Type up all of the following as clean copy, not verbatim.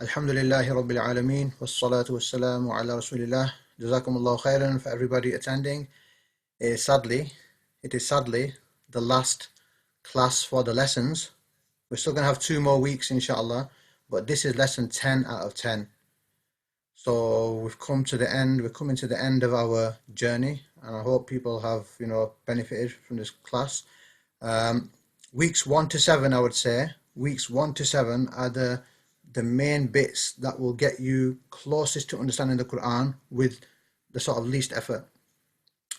Alhamdulillahi Rabbil Alameen, wassalatu wassalamu ala Rasulillah. Jazakumullahu khairan for everybody attending. Sadly, it is sadly the last class for the lessons. We're still going to have 2 more weeks, inshallah, but this is lesson 10 out of 10. So we've come to the end, we're coming to the end of our journey, and I hope people have, benefited from this class. Weeks 1 to 7, I would say, weeks 1 to 7 are the main bits that will get you closest to understanding the Quran with the sort of least effort.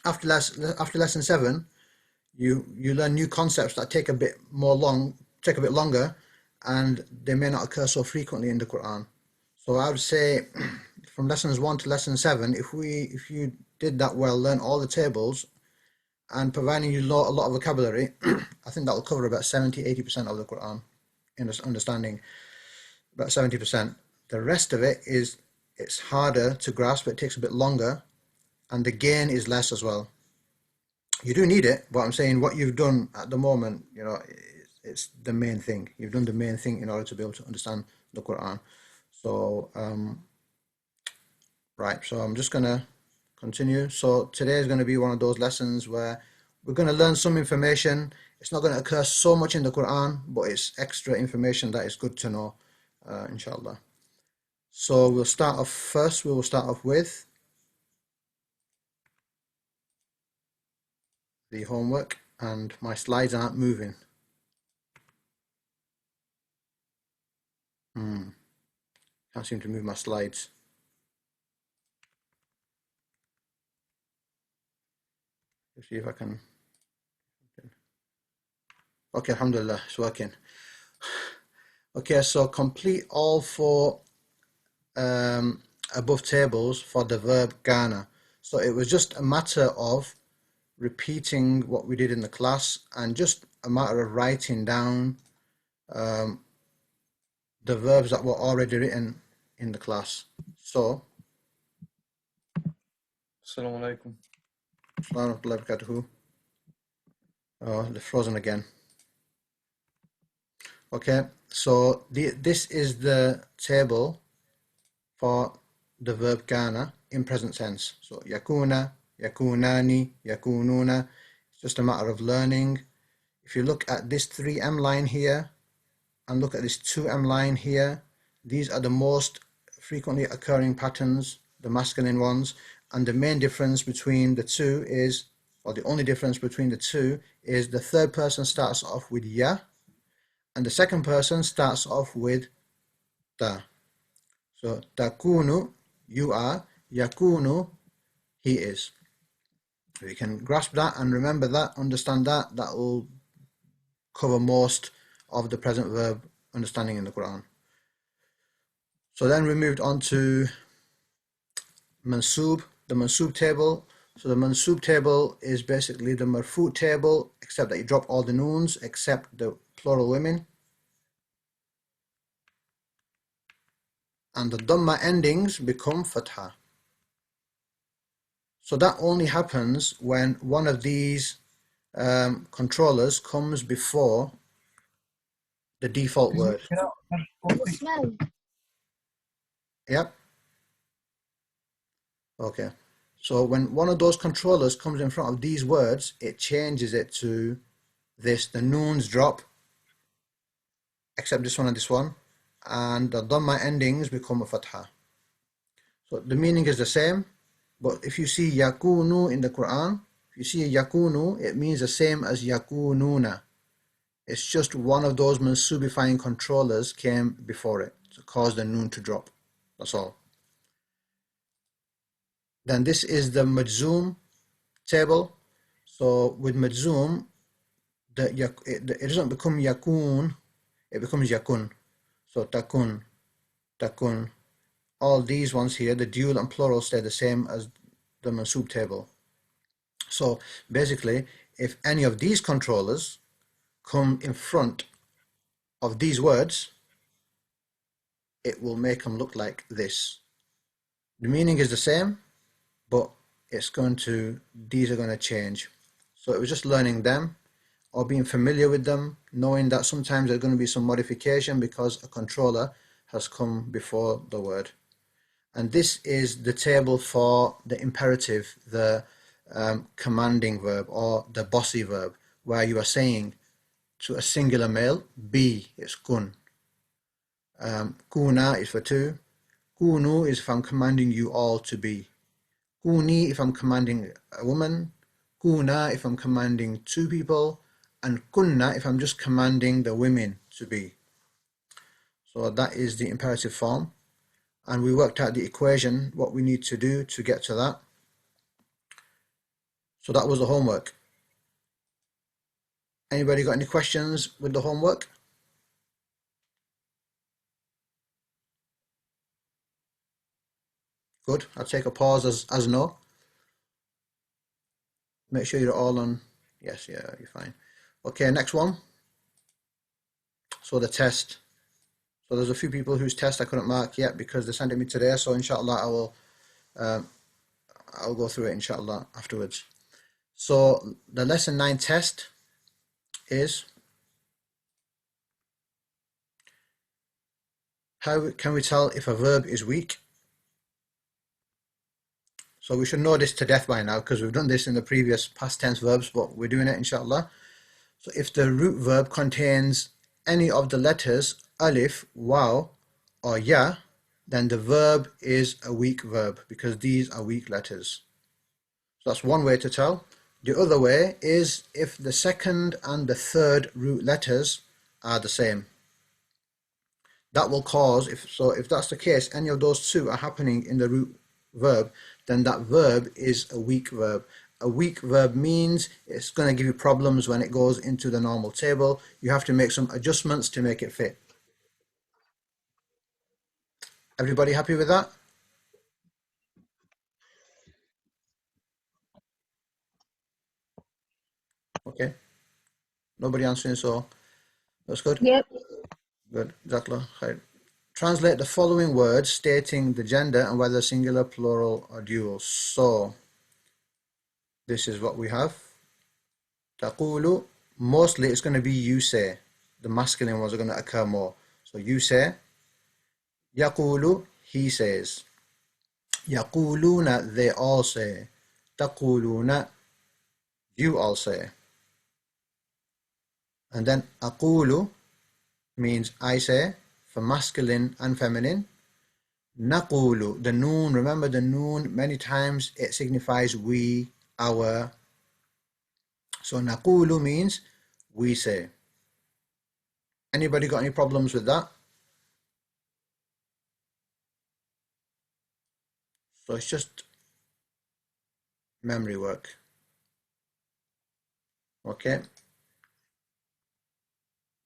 After lesson 7, you learn new concepts that take a bit longer, and they may not occur so frequently in the Quran. So I would say from lessons 1 to lesson 7, if you did that well, learn all the tables, and providing you a lot of vocabulary, I think that will cover about 70-80% of the Quran in its understanding. About 70%. The rest of it's harder to grasp, it takes a bit longer, and the gain is less as well. You do need it, but I'm saying what you've done at the moment, it's the main thing. You've done the main thing in order to be able to understand the Quran. So, right, so I'm just going to continue. So today is going to be one of those lessons where we're going to learn some information. It's not going to occur so much in the Quran, but it's extra information that is good to know. Inshallah. So we will start off with the homework, and my slides aren't moving. Can't seem to move my slides. Let's see if I can. Okay, alhamdulillah, it's working. Okay, so complete all 4 above tables for the verb kana. So it was just a matter of repeating what we did in the class, and just a matter of writing down the verbs that were already written in the class. So, Assalamu alaikum. Assalamu alaikum wa barakatuhu. Oh, they're frozen again. Okay, so this is the table for the verb kana in present tense. So yakuna, yakunani, yakununa. It's just a matter of learning. If you look at this 3M line here and look at this 2M line here, these are the most frequently occurring patterns, the masculine ones, and the main difference between the two is, or the only difference between the two is, the third person starts off with ya, and the second person starts off with ta. So takunu, you are, yakunu, he is. If you can grasp that and remember that, understand that, that will cover most of the present verb understanding in the Quran. So then we moved on to mansub, the mansub table. So the mansub table is basically the marfu table, except that you drop all the noons except the plural women. And the dhamma endings become fatha. So that only happens when one of these controllers comes before the default word. Yep. Okay. So when one of those controllers comes in front of these words, it changes it to this. The noons drop, except this one and this one, and the dhamma endings become a fatha. So the meaning is the same, but if you see yakunu in the Quran, if you see yakunu, it means the same as yakununa. It's just one of those mansubifying controllers came before it to cause the noon to drop. That's all. Then this is the majzoom table. So with majzoom, it doesn't become yakun, it becomes yakun. So takun, takun. All these ones here, the dual and plural, stay the same as the mansub table. So basically, if any of these controllers come in front of these words, it will make them look like this. The meaning is the same, but these are going to change. So it was just learning them, or being familiar with them, knowing that sometimes there's going to be some modification because a controller has come before the word. And this is the table for the imperative, the commanding verb or the bossy verb, where you are saying to a singular male, be, it's kun. Kuna is for two. Kunu is if I'm commanding you all to be. Kuni if I'm commanding a woman. Kuna if I'm commanding two people. And kunna if I'm just commanding the women to be. So that is the imperative form. And we worked out the equation, what we need to do to get to that. So that was the homework. Anybody got any questions with the homework? Good. I'll take a pause as no. Make sure you're all on. Yes, yeah, you're fine. Okay, next one. So the test. So there's a few people whose test I couldn't mark yet because they sent it me today. So inshallah, I'll go through it inshallah afterwards. So the lesson 9 test is, how can we tell if a verb is weak? So we should know this to death by now because we've done this in the previous past tense verbs, but we're doing it inshallah. So if the root verb contains any of the letters alif, waw, or ya, then the verb is a weak verb because these are weak letters. So that's one way to tell. The other way is if the second and the third root letters are the same. That will cause, if that's the case, any of those two are happening in the root verb, then that verb is a weak verb. A weak verb means it's going to give you problems when it goes into the normal table. You have to make some adjustments to make it fit. Everybody happy with that? Okay. Nobody answering, so that's good? Yep. Good. Jazakallah khair. Translate the following words stating the gender and whether singular, plural, or dual. So, this is what we have. Taqulu, mostly it's going to be you say. The masculine ones are going to occur more. So, you say. Yaqulu, he says. Yaquluna, they all say. Taquluna, you all say. And then aqulu means I say, for masculine and feminine. Naqulu, the noon, remember the noon, many times it signifies we, our. So naqulu means we say. Anybody got any problems with that? So it's just memory work. Okay.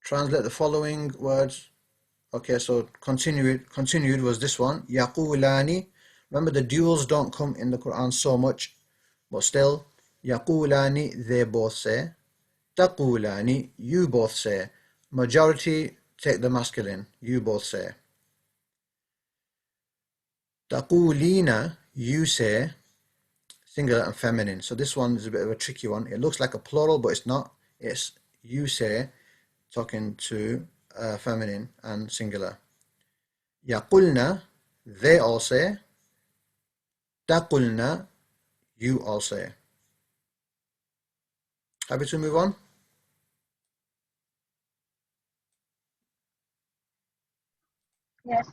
Translate the following words. Okay, so continued was this one. Yaqulani. Remember the duals don't come in the Quran so much, but still. Yaqulani, they both say. Taqulani, you both say. Majority, take the masculine, you both say. Taqulina, you say, singular and feminine. So this one is a bit of a tricky one. It looks like a plural, but it's not. It's you say, talking to feminine and singular. Yaqulna, they all say. Taqulna, you all say. Happy to move on? Yes.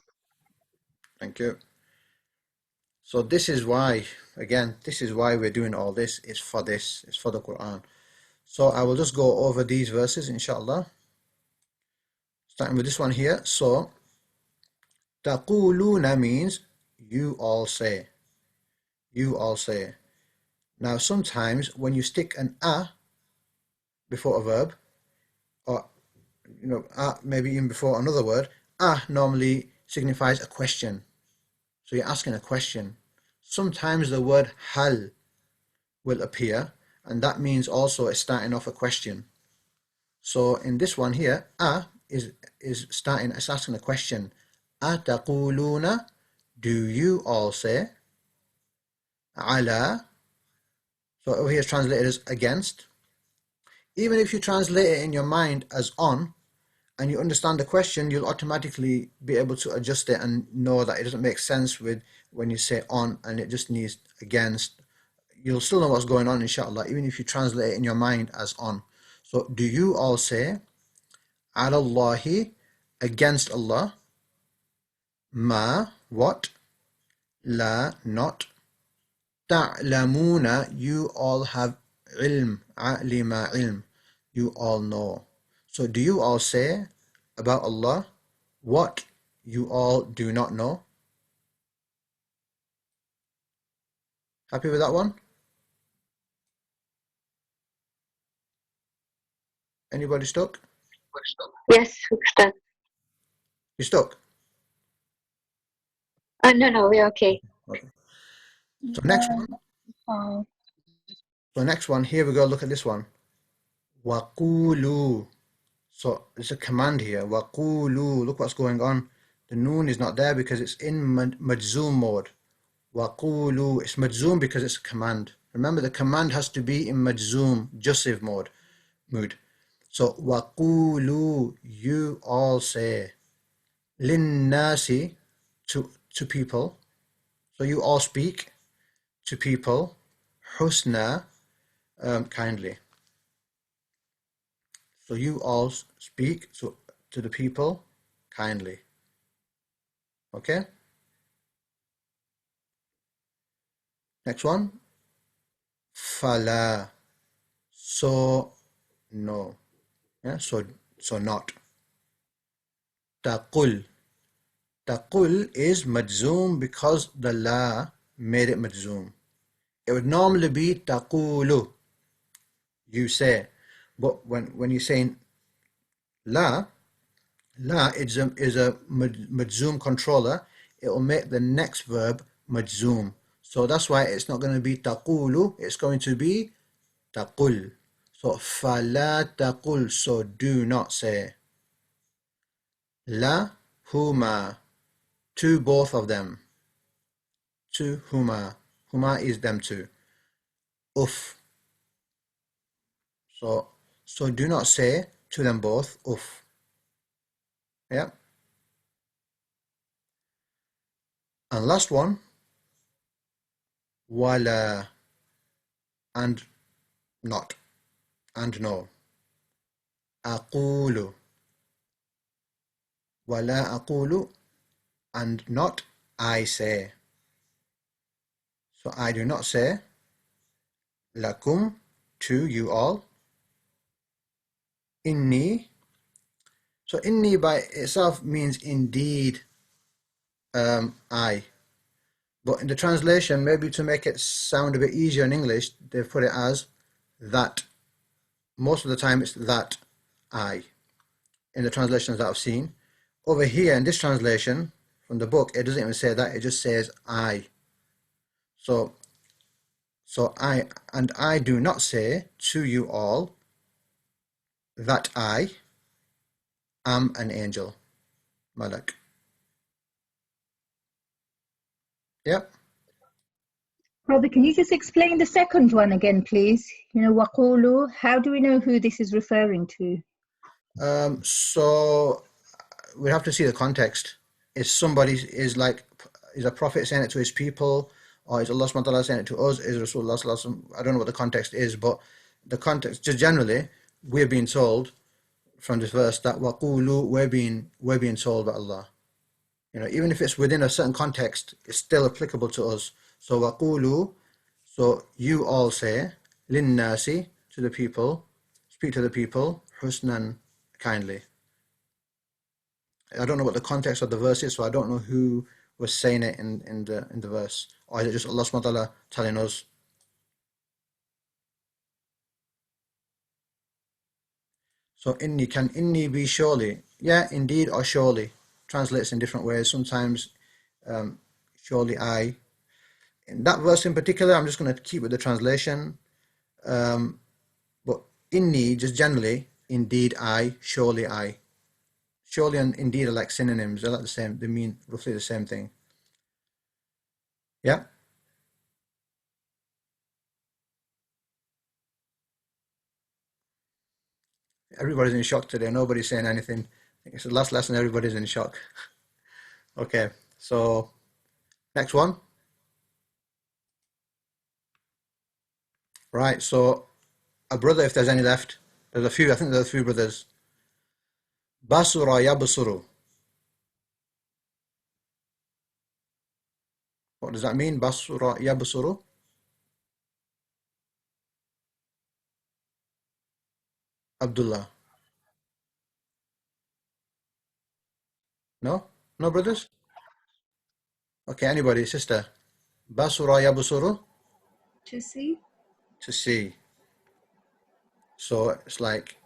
Thank you. So this is why, again, this is why we're doing all this. It's for this. It's for the Quran. So I will just go over these verses, inshallah. Starting with this one here. So, taquluna means you all say. You all say. Now, sometimes when you stick an a before a verb, or maybe even before another word, a normally signifies a question. So you're asking a question. Sometimes the word hal will appear, and that means also it's starting off a question. So in this one here, a is starting, it's asking a question. Ataquluna, do you all say? Ala, so over here is translated as against. Even if you translate it in your mind as on, and you understand the question, you'll automatically be able to adjust it and know that it doesn't make sense with when you say on and it just needs against. You'll still know what's going on, inshallah, even if you translate it in your mind as on. So do you all say ala Allahi, against Allah, ma, what, la, not, ta'lamuna, you all have ilm, alima ilm, you all know. So do you all say about Allah what you all do not know? Happy with that one? Anybody stuck? Yes, Ustad. You stuck? No, we're okay. Okay. So next one. Fine. So next one, here we go, look at this one. Waqulu. So it's a command here. Waqulu. Look what's going on. The noon is not there because it's in majzoom mode. Waqulu. It's majzoom because it's a command. Remember, the command has to be in majzoom, jussive mood. So waqulu, you all say. Linnasi, to people. So you all speak to people. Husna, kindly. So you all speak to the people kindly. Okay? Next one. Fala. So no. Yeah, so not. Taqul. Taqul is majzoom because the la made it majzoom. It would normally be taqulu. You say. But when you're saying la, la is a majzoom controller. It will make the next verb majzoom. So that's why it's not going to be taqulu. It's going to be taqul. So fala taqul. So do not say. La huma. To both of them. To huma. Huma is them two. Uff. So do not say to them both uff. Yeah. And last one. Wala. And not. And no. Aqulu. Wala aqulu. And not I say. So I do not say lakum, to you all. Inni. So inni by itself means indeed, I. But in the translation, maybe to make it sound a bit easier in English, they've put it as that. Most of the time it's that, I, in the translations that I've seen. Over here in this translation from the book, it doesn't even say that, it just says I. So I do not say to you all that I am an angel, Malak. Yep. Brother, can you just explain the second one again, please? Waqulu, how do we know who this is referring to? So we have to see the context. Is a prophet saying it to his people, or is Allah subhanahu wa ta'ala saying it to us? Is Rasulullah sallallahu alaihi wasallam? I don't know what the context is, but the context, just generally, we're being told from this verse that waqulu, we're being told by Allah. Even if it's within a certain context, it's still applicable to us. So waqulu, so you all say, linnasi, to the people, speak to the people, husnan, kindly. I don't know what the context of the verse is, so I don't know who was saying it in the verse. Or is it just Allah subhanahu wa ta'ala telling us? So can inni be surely? Yeah, indeed or surely. Translates in different ways. Sometimes surely I. In that verse in particular, I'm just going to keep with the translation. But inni, just generally, indeed I, surely I. Surely and indeed are like synonyms. They're like the same. They mean roughly the same thing. Yeah. Everybody's in shock today. Nobody's saying anything. It's the last lesson, everybody's in shock. Okay, so next one. Right, so a brother, if there's any left. There's a few, I think there's a few brothers. Basura yabsuru. What does that mean? Basura yabsuru? Abdullah. No? No brothers? Okay, anybody, sister. Basura yabsuru? To see. To see. So it's like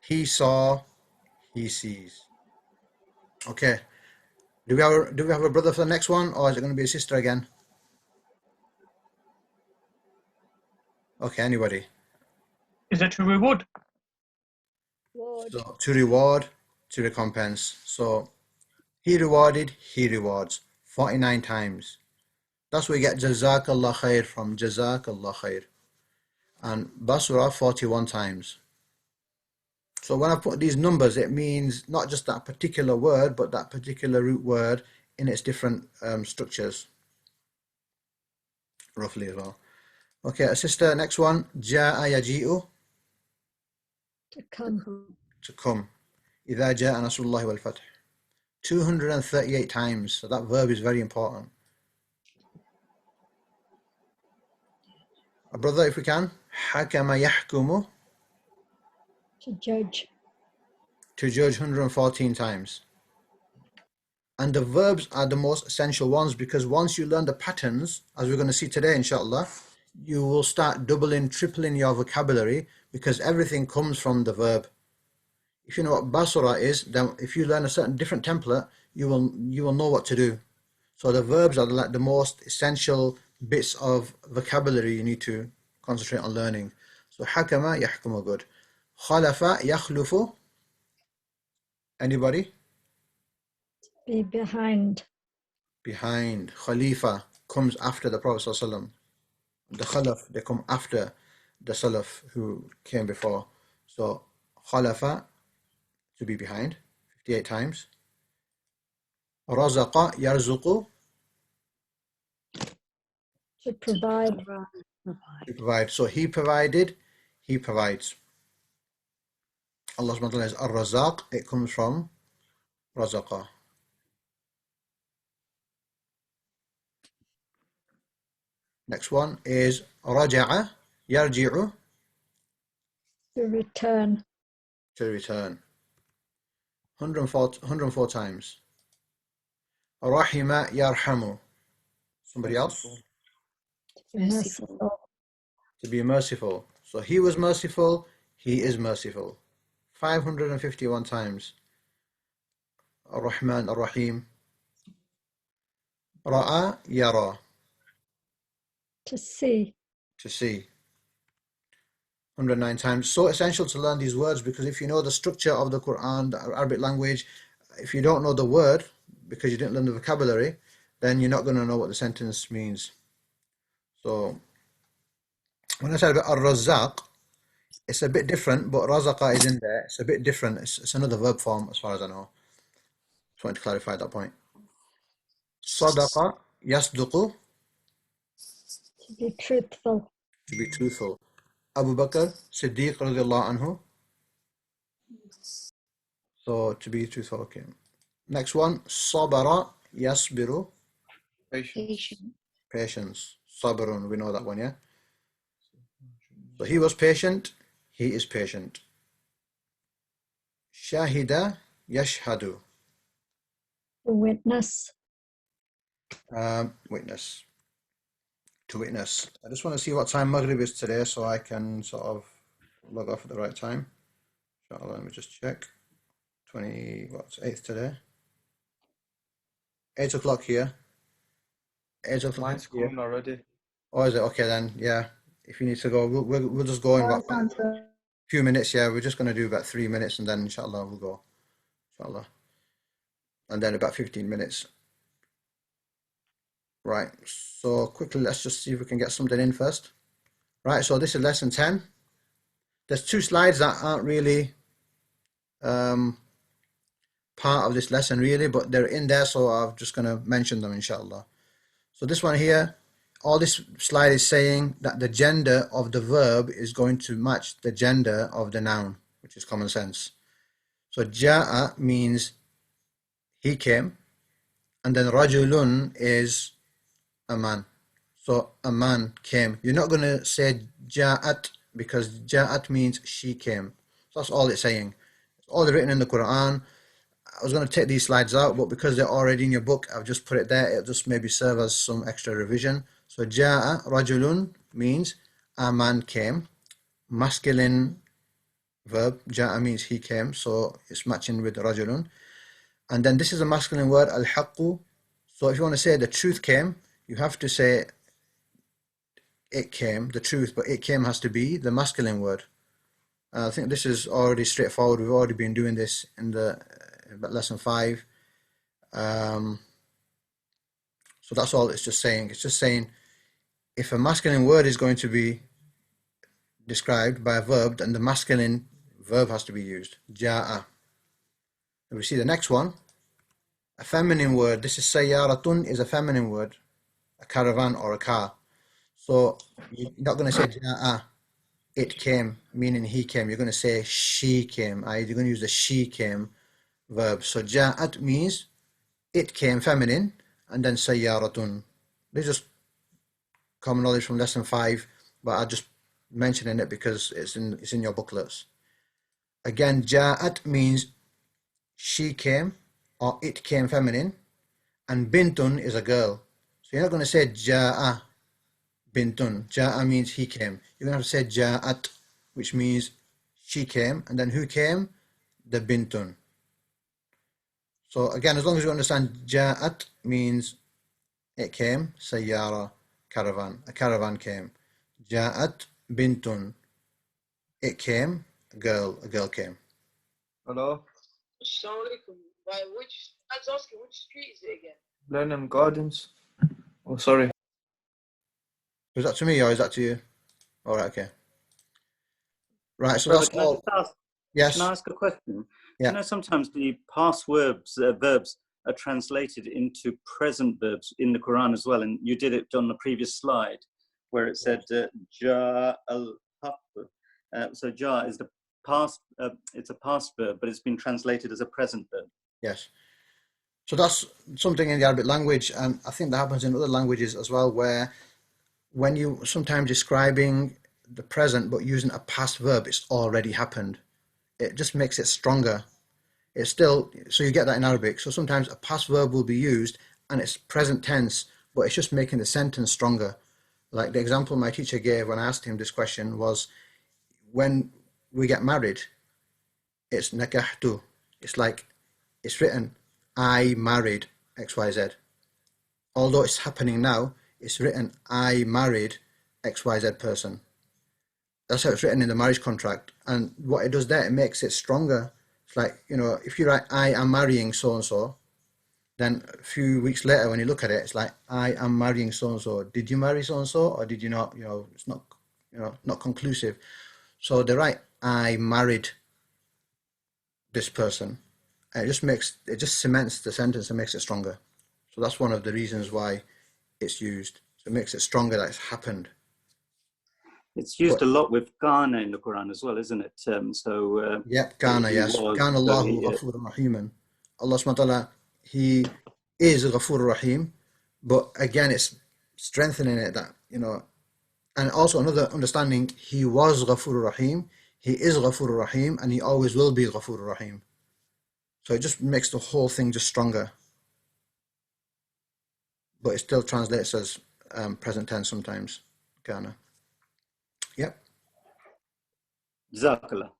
he saw, he sees. Okay. Do we have a brother for the next one, or is it going to be a sister again? Okay, anybody. Is it to reward? Word. So to reward, to recompense. So he rewarded, he rewards 49 times. That's where we get Jazakallah khair from, Jazakallah khair. And Basura 41 times. So when I put these numbers, it means not just that particular word, but that particular root word in its different structures, roughly as well. Okay, sister, next one. Ja'a yaji'u. To come. To come. إذا جاء نصر الله والفتح. 238 times. So that verb is very important. A brother, if we can. حكم يحكم. To judge. To judge 114 times. And the verbs are the most essential ones, because once you learn the patterns, as we're going to see today, inshallah, you will start doubling, tripling your vocabulary, because everything comes from the verb. If you know what basura is, then if you learn a certain different template, you will know what to do. So the verbs are like the most essential bits of vocabulary you need to concentrate on learning. So hakama yahkumu, good. Khalafa yakhlufu. Anybody? Be behind. Behind. Khalifa comes after the Prophet ﷺ. The Khalaf, they come after the Salaf who came before. So Khalafa, to be behind, 58 times. Razaqa yarzuqu. To provide. To provide. So he provided, he provides. Allah subhanahu wa ta'ala is Ar-Razaq. It comes from Razaqa. Next one is Raja'a yarji'u. To return. To return. 104 times. Rahima yarhamu. Somebody else? Merciful. To be merciful. So he was merciful, he is merciful. 551 times. Ar-Rahman, Ar-Rahim. Ra'a yara. To see. To see. 109 times. So essential to learn these words, because if you know the structure of the Quran, the Arabic language, if you don't know the word, because you didn't learn the vocabulary, then you're not going to know what the sentence means. So when I said about Ar-Razzaq, it's a bit different, but Razaqa is in there. It's a bit different. It's another verb form as far as I know. Just wanted to clarify that point. Sadaqa yasduqu. To be truthful. To be truthful. Abu Bakr Siddiq radiallahu anhu. So to be truthful, okay. Next one, Sabara yasbiru. Patient. Patience. Sabrun, we know that one, yeah? So he was patient, he is patient. Shahida yashhadu. To witness. Witness. To witness. I just want to see what time Maghrib is today so I can sort of log off at the right time. Inshallah, let me just check. 8th today? 8 o'clock here. 8 o'clock Mine's here. coming already. Oh, is it? Okay then, yeah. If you need to go, we'll just go in about a few minutes, yeah. We're just going to do about 3 minutes and then inshallah we'll go. Inshallah. And then about 15 minutes. Right, so quickly let's just see if we can get something in first. Right, so this is lesson 10. There's two slides that aren't really part of this lesson really, but they're in there, so I'm just going to mention them inshallah. So this one here, all this slide is saying that the gender of the verb is going to match the gender of the noun, which is common sense. So ja'a means he came, and then rajulun is a man. So a man came. You're not going to say ja'at, because ja'at means she came. So that's all it's saying. It's all written in the Quran. I was going to take these slides out, but because they're already in your book, I've just put it there. It'll just maybe serve as some extra revision. So ja'a rajulun means a man came. Masculine verb, ja'a means he came, so it's matching with rajulun. And then this is a masculine word, al-haqqu. So if you want to say the truth came, you have to say it came, the truth, but it came has to be the masculine word. I think this is already straightforward. We've already been doing this in the lesson 5. So that's all it's just saying. It's just saying if a masculine word is going to be described by a verb, then the masculine verb has to be used. Ja'a. And we see the next one. A feminine word. This is sayyaratun, is a feminine word. A caravan or a car. So you're not going to say ja'a, it came, meaning he came. You're going to say she came. You're going to use the she came verb. So ja'at means it came, feminine, and then sayyaratun. This is just common knowledge from lesson 5, but I'm just mentioning it because it's in your booklets. Again, ja'at means she came or it came, feminine, and bintun is a girl. So you're not going to say ja'a bintun. Ja'a means he came. You're going to have to say ja'at, which means she came, and then who came? The bintun. So again, as long as you understand ja'at means it came, sayyara, caravan. A caravan came. Ja'at bintun. It came, a girl came. Hello? Assalamu alaikum. I was asking, which street is it again? Blenheim Gardens. Oh, sorry. Was that to me or is that to you? All right, okay. Right, so Brother, that's can I all. just ask, Yes. can I ask a question? Yeah. You know, sometimes the past verbs are translated into present verbs in the Quran as well, and you did it on the previous slide where it said ja al-haq. So ja is the past. It's a past verb, but it's been translated as a present verb. Yes. So that's something in the Arabic language, and I think that happens in other languages as well, where when you sometimes describing the present but using a past verb, it's already happened. It just makes it stronger. It's still, so you get that in Arabic. So sometimes a past verb will be used and it's present tense, but it's just making the sentence stronger. Like the example my teacher gave when I asked him this question was, when we get married, it's nakahtu. It's like, it's written, I married XYZ. Although it's happening now, it's written, I married XYZ person. That's how it's written in the marriage contract. And what it does there, it makes it stronger. It's like, you know, if you write, I am marrying so-and-so, then a few weeks later when you look at it, it's like, I am marrying so-and-so. Did you marry so-and-so or did you not? You know, it's not, you know, not conclusive. So they write, I married this person. And it just cements the sentence and makes it stronger. So that's one of the reasons why it's used. So it makes it stronger that it's happened. It's used a lot with Ghana in the Quran as well, isn't it? Yep, Ghana, yes. Ghana Allahu Ghafur Rahim. Allah subhanahu wa ta'ala, He is Ghafur Rahim, but again, it's strengthening it that, you know, and also another understanding, He was Ghafur Rahim, He is Ghafur Rahim, and He always will be Ghafur Rahim. So it just makes the whole thing just stronger. But it still translates as present tense sometimes, Ghana. Yep. Jazakallah.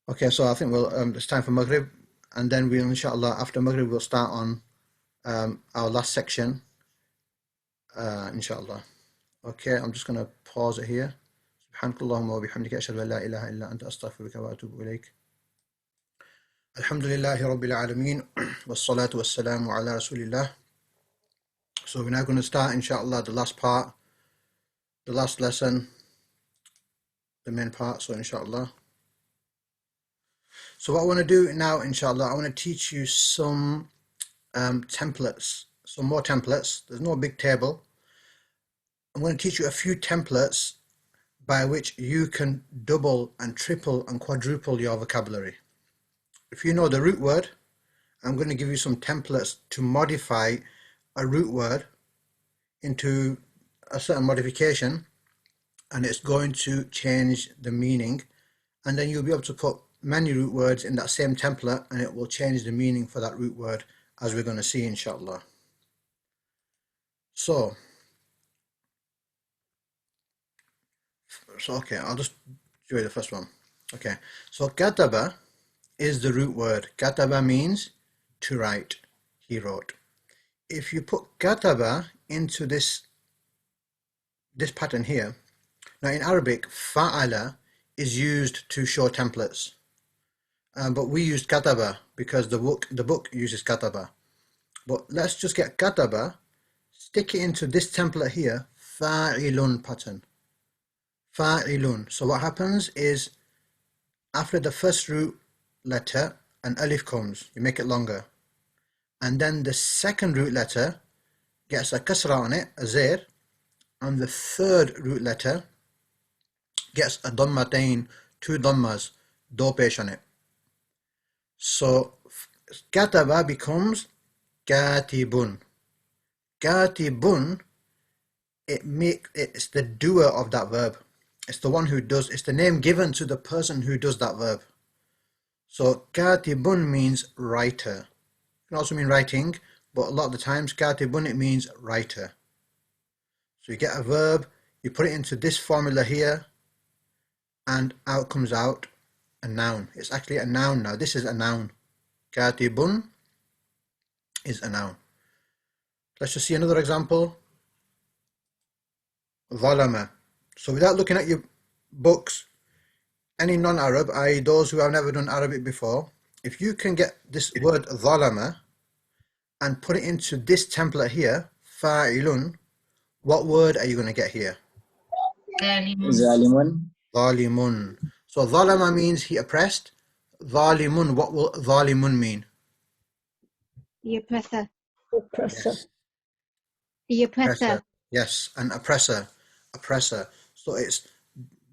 Okay, so I think it's time for Maghrib, and then we'll, inshallah, after Maghrib, we'll start on our last section, inshallah. Okay, I'm just going to pause it here. Subhanakallahumma wa bihamdika ashhadu an la ilaha illa anta astaghfiruka wa atubu ilayk. Alhamdulillahi Rabbil Alameen, wassalatu wassalamu ala Rasulillah. So we're now going to start, inshallah, the last part, the last lesson, the main part, so inshallah. So what I want to do now, inshallah, I want to teach you some templates, some more templates. There's no big table. I'm going to teach you a few templates by which you can double and triple and quadruple your vocabulary. If you know the root word, I'm going to give you some templates to modify a root word into a certain modification, and it's going to change the meaning, and then you'll be able to put many root words in that same template and it will change the meaning for that root word, as we're going to see inshallah. So okay, I'll just show you the first one. Okay, so kataba is the root word. Kataba means to write, he wrote. If you put kataba into this pattern here, now in Arabic, fa'ala is used to show templates, but we used kataba because the book uses kataba. But let's just get kataba, stick it into this template here, fa'ilun pattern. Fa'ilun. So what happens is after the first root letter, an alif comes, you make it longer, and then the second root letter gets a kasra on it, a zair, and the third root letter gets a dhammatain, two dhammas, do pesh on it. So kataba becomes katibun. Katibun, it's the doer of that verb. It's the one who does, it's the name given to the person who does that verb. So katibun means writer. It can also mean writing, but a lot of the times katibun, it means writer. So you get a verb, you put it into this formula here, and out comes out a noun. It's actually a noun now. This is a noun. Katibun is a noun. Let's just see another example. Zalama. So without looking at your books, any non-Arab, i.e. those who have never done Arabic before, if you can get this word zalama and put it into this template here, fa'ilun, what word are you going to get here? Zalimun. Zalimun. So zalama means he oppressed. Zalimun, what will zalimun mean? The oppressor. Yes. The oppressor. Yes, an oppressor. Oppressor. So it's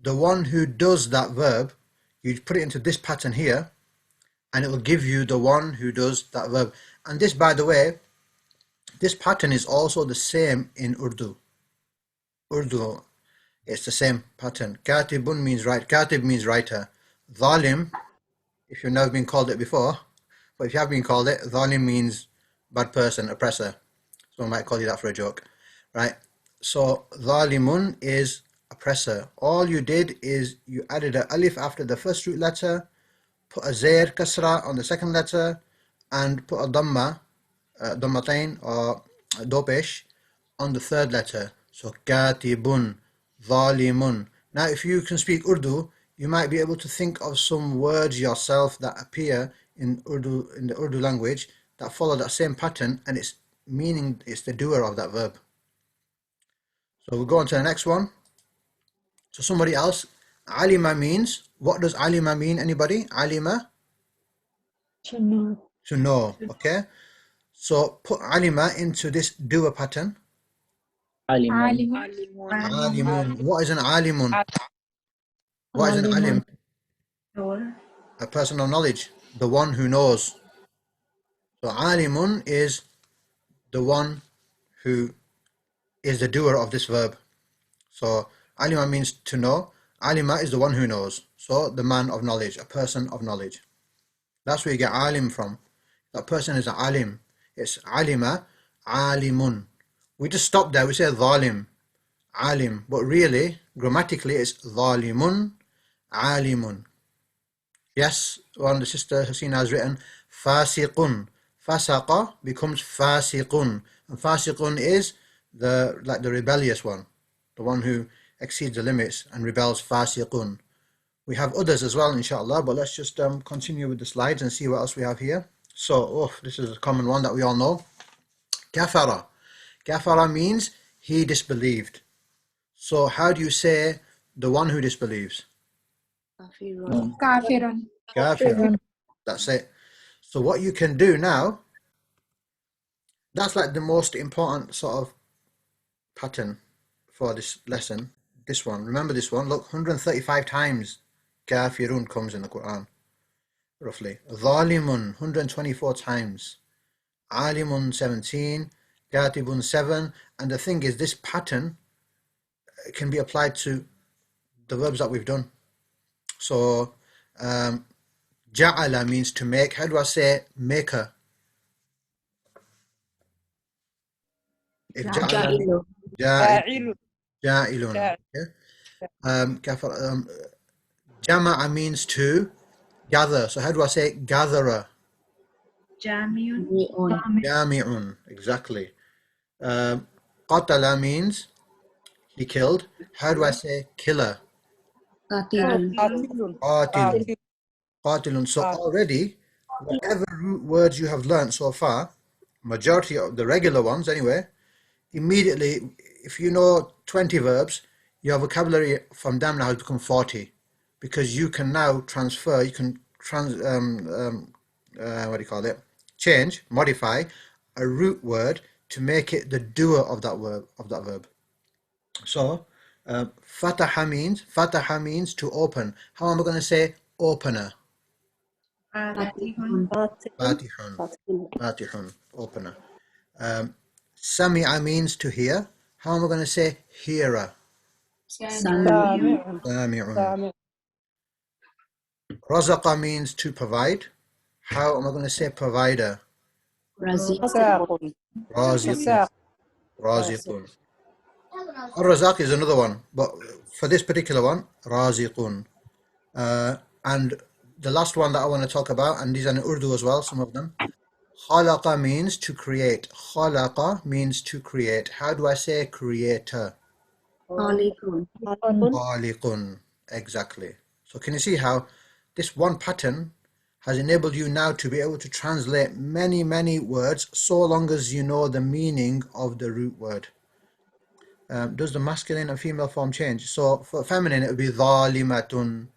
the one who does that verb. You put it into this pattern here, and it will give you the one who does that verb. And this, by the way, this pattern is also the same in Urdu. Urdu, it's the same pattern. Katibun means write. Katib means writer. Zalim, if you've never been called it before, but if you have been called it, zalim means bad person, oppressor. Someone might call you that for a joke, right? So zalimun is oppressor. All you did is you added an alif after the first root letter, put a zair kasra on the second letter, and put a dhamma, dhammatain or dopesh on the third letter. So katibun, zalimun. Now if you can speak Urdu, you might be able to think of some words yourself that appear in Urdu, in the Urdu language, that follow that same pattern, and its meaning is the doer of that verb. So we'll go on to the next one. So somebody else, alima means, what does alima mean? Anybody? Alima? To know. To know, okay? So put alima into this doer pattern. Alimun. Alimun. What is an alimun? What is an alim? A person of knowledge, the one who knows. So alimun is the one who is the doer of this verb. So alima means to know. Alima is the one who knows. So the man of knowledge, a person of knowledge. That's where you get alim from. That person is an alim. It's alima, alimun. We just stop there. We say zalim, alim. But really, grammatically, it's zalimun, alimun. Yes, one the sister Hasina has written fasiqun. Fasaqa becomes fasiqun. And fasiqun is the rebellious one, the one who exceeds the limits and rebels, fasiqun. We have others as well, inshallah, but let's just continue with the slides and see what else we have here. So, this is a common one that we all know. Kafara. Kafara means he disbelieved. So how do you say the one who disbelieves? Kafirun. Kafirun. That's it. So what you can do now, that's like the most important sort of pattern for this lesson. This one, remember this one, look, 135 times Kafirun comes in the Quran, roughly. Zalimun, 124 times. Alimun, 17. Katibun, 7. And the thing is, this pattern can be applied to the verbs that we've done. So, Ja'ala means to make. How do I say maker? If Ja'ala means Ja'ilun. Okay? Jama'a means to gather. So how do I say gatherer? Jami'un. Exactly. Qatala means he killed. How do I say killer? Qatilun. Qatilun. So already, whatever root words you have learned so far, majority of the regular ones anyway, immediately, if you know 20 verbs, your vocabulary from them now has become 40, because you can now transfer, you can change, modify a root word to make it the doer of that verb. So fataha means to open. How am I going to say opener? Fatihun, opener. Sami'a means to hear. How am I going to say hearer? Sami'un. Razaqa means to provide. How am I going to say provider? Raziqun. Raziqun. Ar-Razaq is another one, but for this particular one, Raziqun. And the last one that I want to talk about, and these are in Urdu as well, some of them. Khalaqa means to create. Khalaqa means to create. How do I say creator? Khaliqun. Exactly. So can you see how this one pattern has enabled you now to be able to translate many, many words so long as you know the meaning of the root word. Does the masculine and female form change? So for feminine it would be dhalimatun,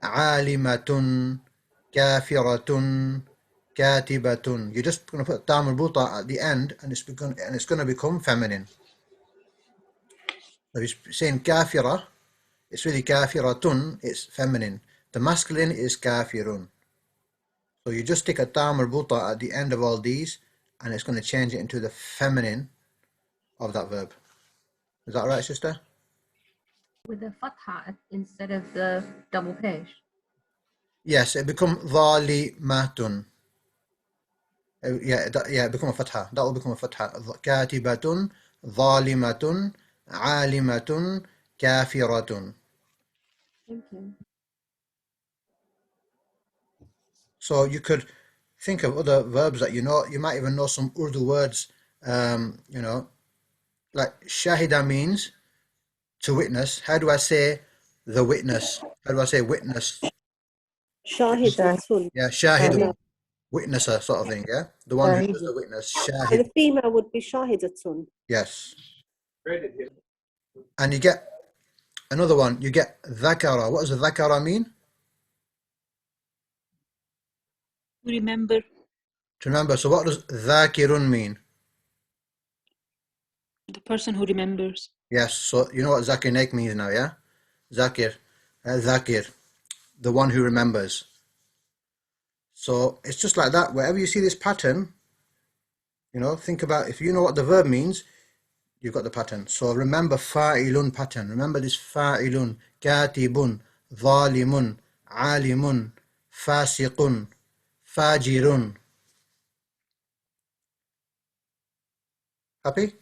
alimatun, kafiratun, katibatun. You're just going to put tam al-buta at the end and it's going to become feminine. So if you're saying kafira, it's really kafiratun, it's feminine. The masculine is kafirun. So you just stick a tam al-buta at the end of all these and it's going to change it into the feminine of that verb. Is that right, sister? With a fatha instead of the double pesh. Yes, it become dhalimatun. It become a fatha. That will become a fatha. Katibatun, dhalimatun, alimatun, kafiratun. Thank you. So you could think of other verbs that you know. You might even know some Urdu words. Like shahida means to witness. How do I say the witness? How do I say witness? Shahidatun. Yeah, shahidun. Witnesser sort of thing, yeah? The one who does the witness. So Shahid. the female would be shahidatun. Yes. And you get another one. You get dhakara. What does dhakara mean? Remember. To remember. So what does dhakirun mean? The person who remembers. Yes. So you know what zakir naik means now, yeah? Zakir. Zakir. The one who remembers. So it's just like that. Wherever you see this pattern, think about, if you know what the verb means, you've got the pattern. So remember fa'ilun pattern. Remember this fa'ilun, katibun, zalimun, alimun, fasiqun, fajirun. Happy?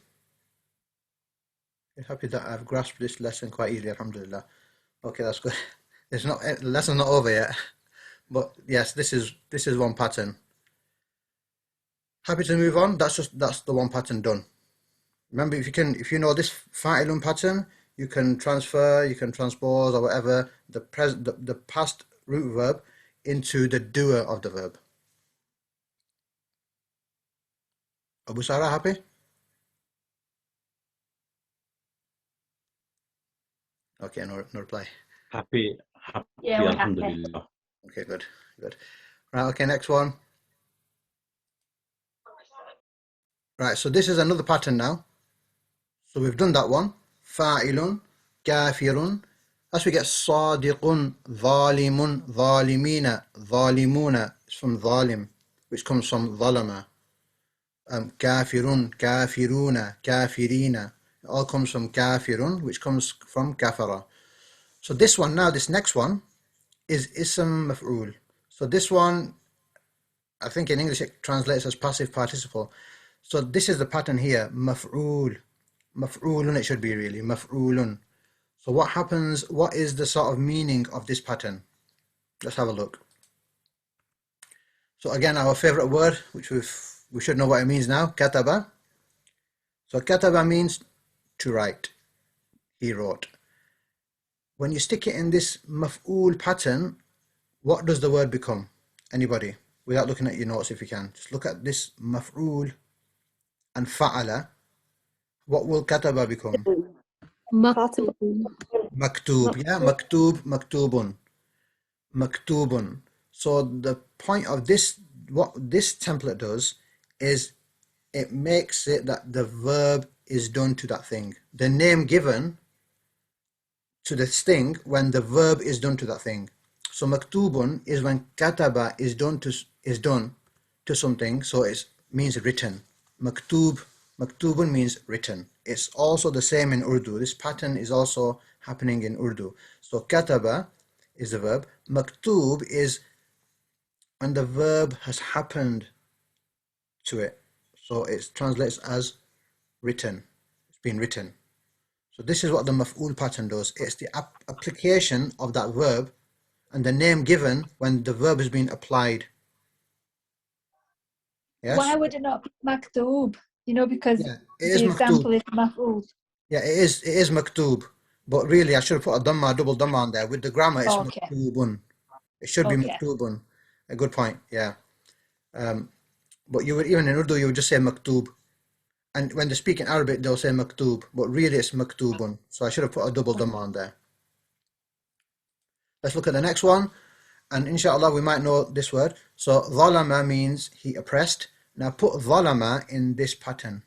You're happy that I've grasped this lesson quite easily, alhamdulillah. Okay, that's good. The lesson's not over yet. But yes, this is one pattern. Happy to move on? That's the one pattern done. Remember, if you know this fa'ilun pattern, you can transfer, you can transpose or whatever the past root verb into the doer of the verb. Abu Sarah, happy? Okay, no reply. Happy. Happy, Yeah, we're happy. alhamdulillah. Okay, good, good. Right, okay, next one. Right, so this is another pattern now. So we've done that one. Fa'ilun, kafirun. As we get sadiqun, zalimun, zalimina, zalimuna. It's from zalim, which comes from zalama. Kafirun, kafiruna, kafirina. It all comes from kafirun, which comes from kafara. So this one now, this next one, is ism maf'ul. So this one, I think in English it translates as passive participle. So this is the pattern here, maf'ul. Maf'ulun it should be really, maf'ulun. So what happens, what is the sort of meaning of this pattern? Let's have a look. So again, our favorite word, which we should know what it means now, kataba. So kataba means to write. He wrote. When you stick it in this maf'ul pattern, what does the word become? Anybody? Without looking at your notes if you can. Just look at this maf'ul and fa'ala. What will kataba become? Maktub. Maktub. Yeah, maktub, maktubun. Maktubun. So the point of this, what this template does is it makes it that the verb is done to that thing. The name given to this thing when the verb is done to that thing. So maktubun is when kataba is done to something, so it means written. Maktubun means written. It's also the same in Urdu. This pattern is also happening in Urdu. So kataba is the verb. Maktub is when the verb has happened to it. So it translates as written. It's been written. So this is what the maf'ul pattern does. It's the application of that verb and the name given when the verb has been applied. Yes? Why would it not be maktub? You know, because Yeah, it is the maktub. example is maf'ul. Yeah, it is maktub. But really, I should have put a dhamma, double dhamma on there. With the grammar, it's Okay. maktubun. It should be Okay. maktubun. A good point, yeah. But you would, even in Urdu, you would just say maktub. And when they speak in Arabic, they'll say maktub. But really, it's maktubun. So I should have put a double dhamma on there. Let's look at the next one. And inshallah, we might know this word. So dhalama means he oppressed. Now put dhalama in this pattern.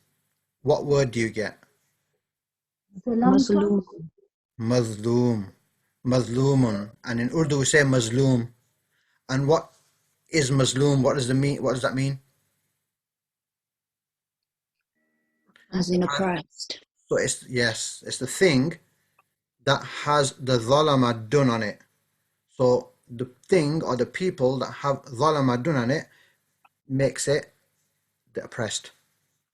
What word do you get? Mazloom. Mazloom. Mazloomun. And in Urdu we say mazloom. And what is mazloom? What does that mean? As in oppressed. So it's the thing that has the dhalama done on it. So the thing or the people that have dhalama done on it makes it the oppressed.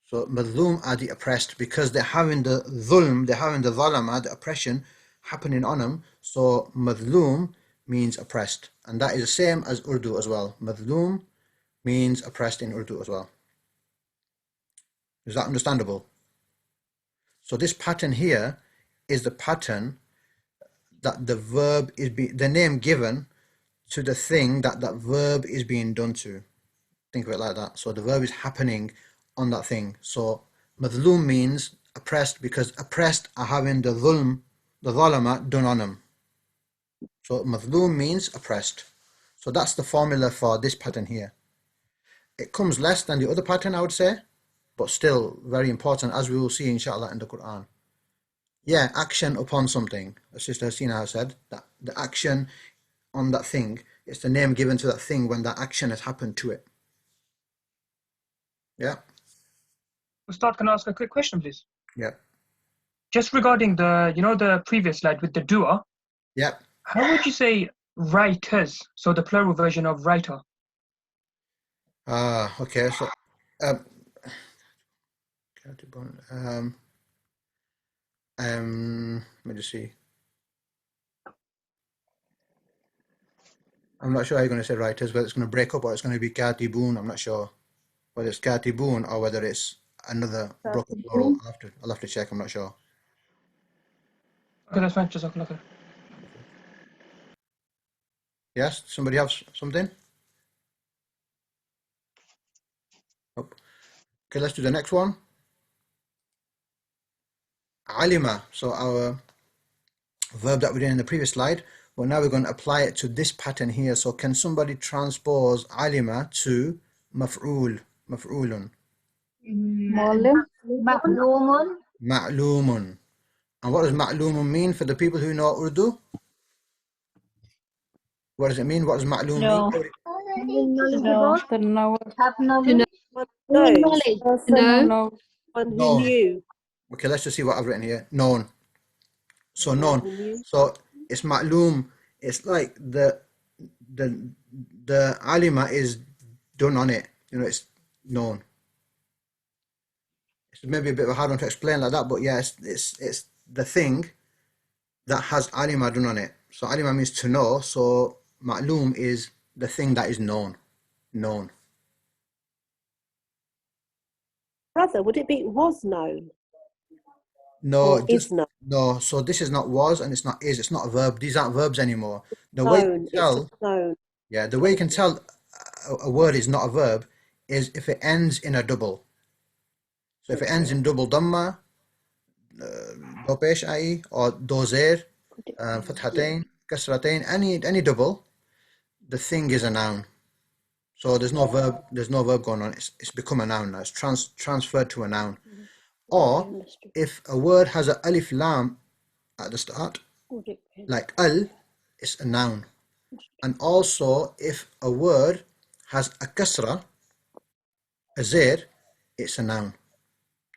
So mazloom are the oppressed because they're having the dhulm, they're having the dhalama, the oppression happening on them. So mazloom means oppressed. And that is the same as Urdu as well. Mazloom means oppressed in Urdu as well. Is that understandable? So this pattern here is the pattern that the verb is the name given to the thing that verb is being done to. Think of it like that. So the verb is happening on that thing. So madhloom means oppressed because oppressed are having the dhulm, the dhalama done on them. So madhloom means oppressed. So that's the formula for this pattern here. It comes less than the other pattern, I would say, but still very important, as we will see inshallah in the Quran. Yeah, action upon something. As Sister Hasina has said, that the action on that thing, it's the name given to that thing when that action has happened to it. Yeah. Ustad, can I ask a quick question, please? Yeah. Just regarding the previous slide with the dua. Yeah. How would you say writers? So the plural version of writer. Okay. So, let me just see. I'm not sure how you're going to say writers, whether it's going to break up or it's going to be katibun. I'm not sure whether it's katibun or whether it's another broken plural. I'll have to check. I'm not sure. Okay, that's fine. Jazakallah khair. Yes, somebody have something? Oh. Okay, let's do the next one. Alima. So our verb that we did in the previous slide But now we're going to apply it to this pattern here. So can somebody transpose alima to maf'ul, maf'ulun? معلم معلوم Ma'lumun. And what does ma'lumun mean for the people who know Urdu? What does it mean? What does ma'lum No. mean? No. The know. have To knowledge. know. One All knows. knowledge. Person No. No. one who Known. knew. Okay, let's just see what I've written here. Known. So One known. who knew. So it's ma'lum. It's like the alima is done on it. You know, it's known. It's maybe a bit of a hard one to explain like that, but yeah, it's the thing that has alima done on it. So alima means to know. So ma'lum is the thing that is known. Known. Brother, would it be was known No, or just is known? no. So this is not was and it's not is. It's not a verb. These aren't verbs anymore. The way you Known. can It's tell, just known. yeah, the way you can tell a word is not a verb is if it ends in a double. So if it ends in double dhamma, do pesh ai, or do zer, fathatain, kasratain, any double, the thing is a noun. So there's no verb going on. It's become a noun now. It's transferred to a noun. Or if a word has a alif lam at the start, like al, it's a noun. And also if a word has a kasra, a zer, it's a noun.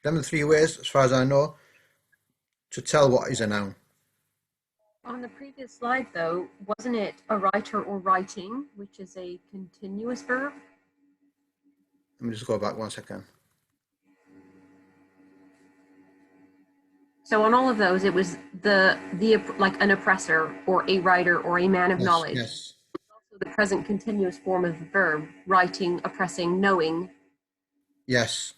Them are the three ways, as far as I know, to tell what is a noun. On the previous slide, though, wasn't it a writer or writing, which is a continuous verb? Let me just go back 1 second. So on all of those, it was the like an oppressor or a writer or a man of Yes, knowledge. yes. Also the present continuous form of the verb, writing, oppressing, knowing. Yes.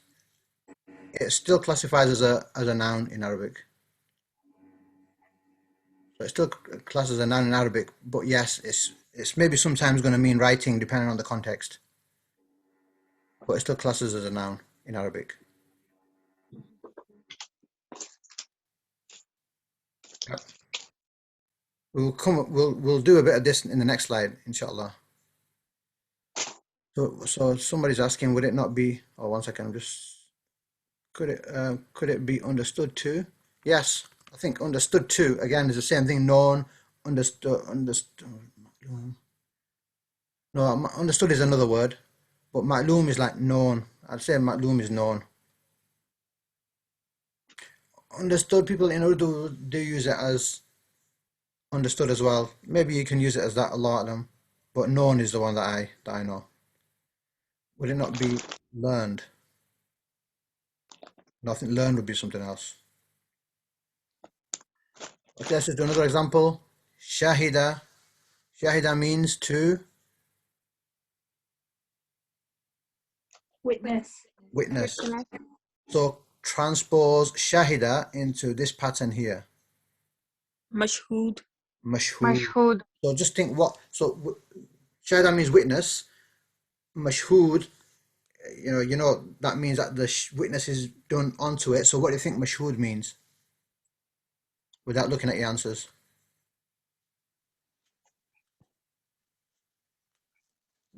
It still classifies as a noun in Arabic. So it still classes as a noun in Arabic, but yes, it's maybe sometimes going to mean writing depending on the context. But it still classes as a noun in Arabic. Yep. We'll do a bit of this in the next slide, inshallah. So somebody's asking, would it not be? Oh, 1 second. Could it be understood too? Yes, I think understood too. Again, is the same thing. Known, understood. No, understood is another word, but ma'lum is like known. I'd say ma'lum is known. Understood, people in Urdu do use it as understood as well. Maybe you can use it as that, a lot of them, but known is the one that I know. Would it not be learned? No, I think learned would be something else. Okay, let's just do another example. Shahida. Shahida means to Witness. witness. So transpose shahida into this pattern here. Mashhood. Mashhood. So just think so shahida means witness. Mashhood, you know that means that the witness is done onto it. So what do you think mashhood means? Without looking at your answers.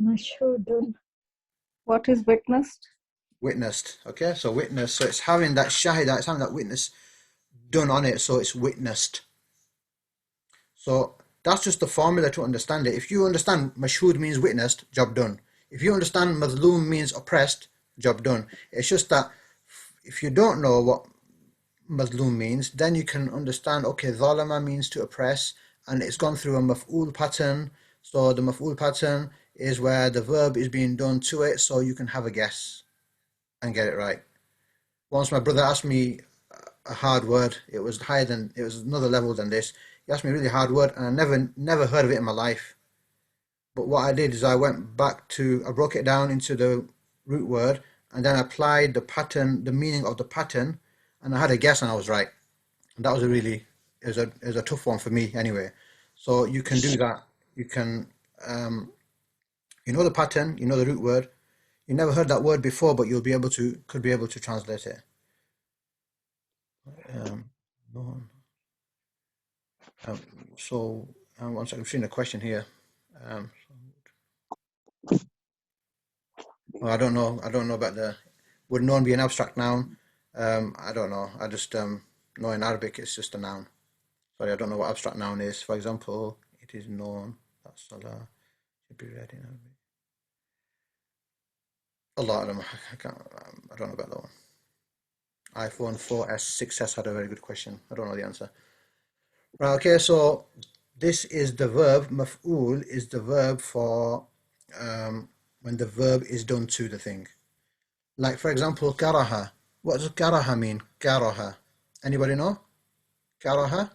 Mashhudun. What is witnessed? Witnessed. Okay, so witness. So it's having that shahida, it's having that witness done on it, so it's witnessed. So that's just the formula to understand it. If you understand mashhud means witnessed, job done. If you understand mazloom means oppressed, job done. It's just that if you don't know what mazloom means, then you can understand, okay, zalama means to oppress, and it's gone through a maf'ul pattern. So the maf'ul pattern is where the verb is being done to it, so you can have a guess and get it right. Once my brother asked me a hard word, it was another level than this. He asked me a really hard word, and I never heard of it in my life. But what I did is I broke it down into the root word, and then applied the pattern, the meaning of the pattern, and I had a guess, and I was right. And that was it was a tough one for me anyway. So you can do that. You can, you know the pattern, you know the root word. You never heard that word before, but could be able to translate it. So One second, I'm seeing a question here. Well, I don't know about the, would known be an abstract noun? I don't know. I just know in Arabic it's just a noun. Sorry, I don't know what abstract noun is. For example, it is known that Salah should be read in Arabic. Allah, I don't know about that one. iPhone 4S, 6S had a very good question. I don't know the answer. Right, okay, so this is the verb. Maf'ul is the verb for when the verb is done to the thing. Like, for example, karaha. What does karaha mean? Karaha. Anybody know? Karaha?